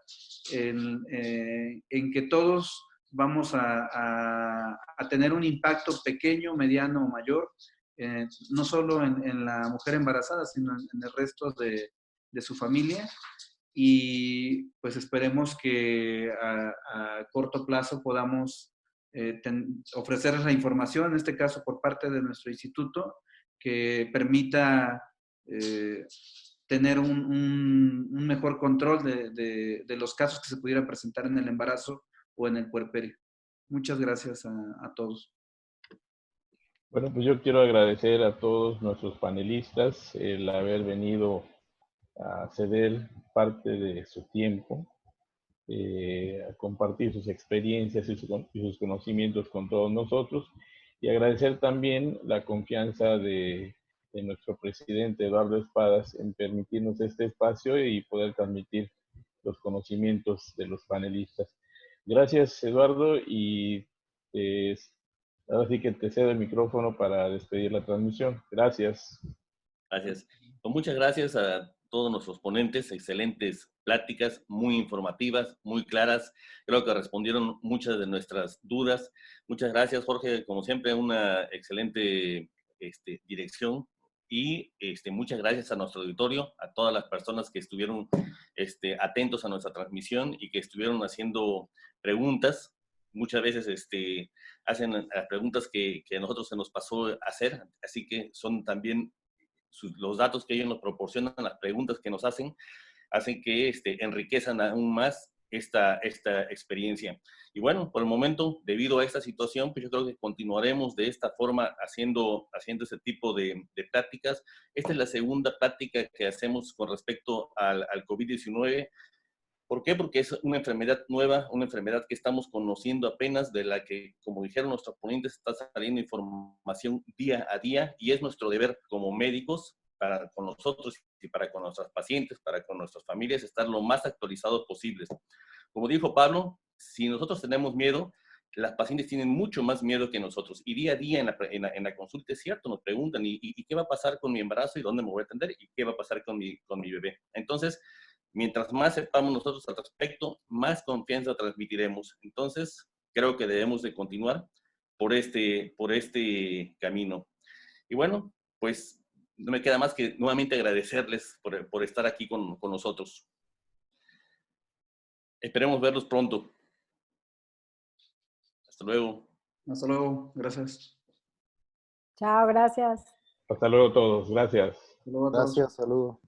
en que todos vamos a tener un impacto pequeño, mediano o mayor, no solo en la mujer embarazada, sino en el resto de su familia. Y pues esperemos que a corto plazo podamos ofrecer la información, en este caso por parte de nuestro instituto, que permita tener un mejor control de los casos que se pudieran presentar en el embarazo o en el puerperio. Muchas gracias a todos. Bueno, pues yo quiero agradecer a todos nuestros panelistas el haber venido a ceder parte de su tiempo, a compartir sus experiencias y sus conocimientos con todos nosotros, y agradecer también la confianza de nuestro presidente Eduardo Espadas en permitirnos este espacio y poder transmitir los conocimientos de los panelistas. Gracias, Eduardo, y ahora sí que te cedo el micrófono para despedir la transmisión. Gracias. Gracias. Pues muchas gracias a todos nuestros ponentes, excelentes pláticas, muy informativas, muy claras. Creo que respondieron muchas de nuestras dudas. Muchas gracias, Jorge. Como siempre, una excelente dirección. y muchas gracias a nuestro auditorio, a todas las personas que estuvieron atentos a nuestra transmisión y que estuvieron haciendo preguntas. Muchas veces hacen las preguntas que a nosotros se nos pasó hacer, así que son también los datos que ellos nos proporcionan, las preguntas que nos hacen que enriquezan aún más esta experiencia. Y bueno, por el momento, debido a esta situación, pues yo creo que continuaremos de esta forma haciendo ese tipo de prácticas. Esta es la segunda práctica que hacemos con respecto al COVID-19. ¿Por qué? Porque es una enfermedad nueva, una enfermedad que estamos conociendo apenas, de la que, como dijeron nuestros ponentes, está saliendo información día a día, y es nuestro deber como médicos, para con nosotros y para con nuestros pacientes, para con nuestras familias, estar lo más actualizados posibles. Como dijo Pablo, si nosotros tenemos miedo, las pacientes tienen mucho más miedo que nosotros. Y día a día en la consulta, es cierto, nos preguntan, ¿y qué va a pasar con mi embarazo? ¿Y dónde me voy a atender? ¿Y qué va a pasar con mi bebé? Entonces, mientras más sepamos nosotros al respecto, más confianza transmitiremos. Entonces, creo que debemos de continuar por este camino. Y bueno, pues no me queda más que nuevamente agradecerles por estar aquí con nosotros. Esperemos verlos pronto. Hasta luego. Hasta luego. Gracias. Chao, gracias. Hasta luego todos. Gracias. Hasta luego a todos. Gracias, saludos.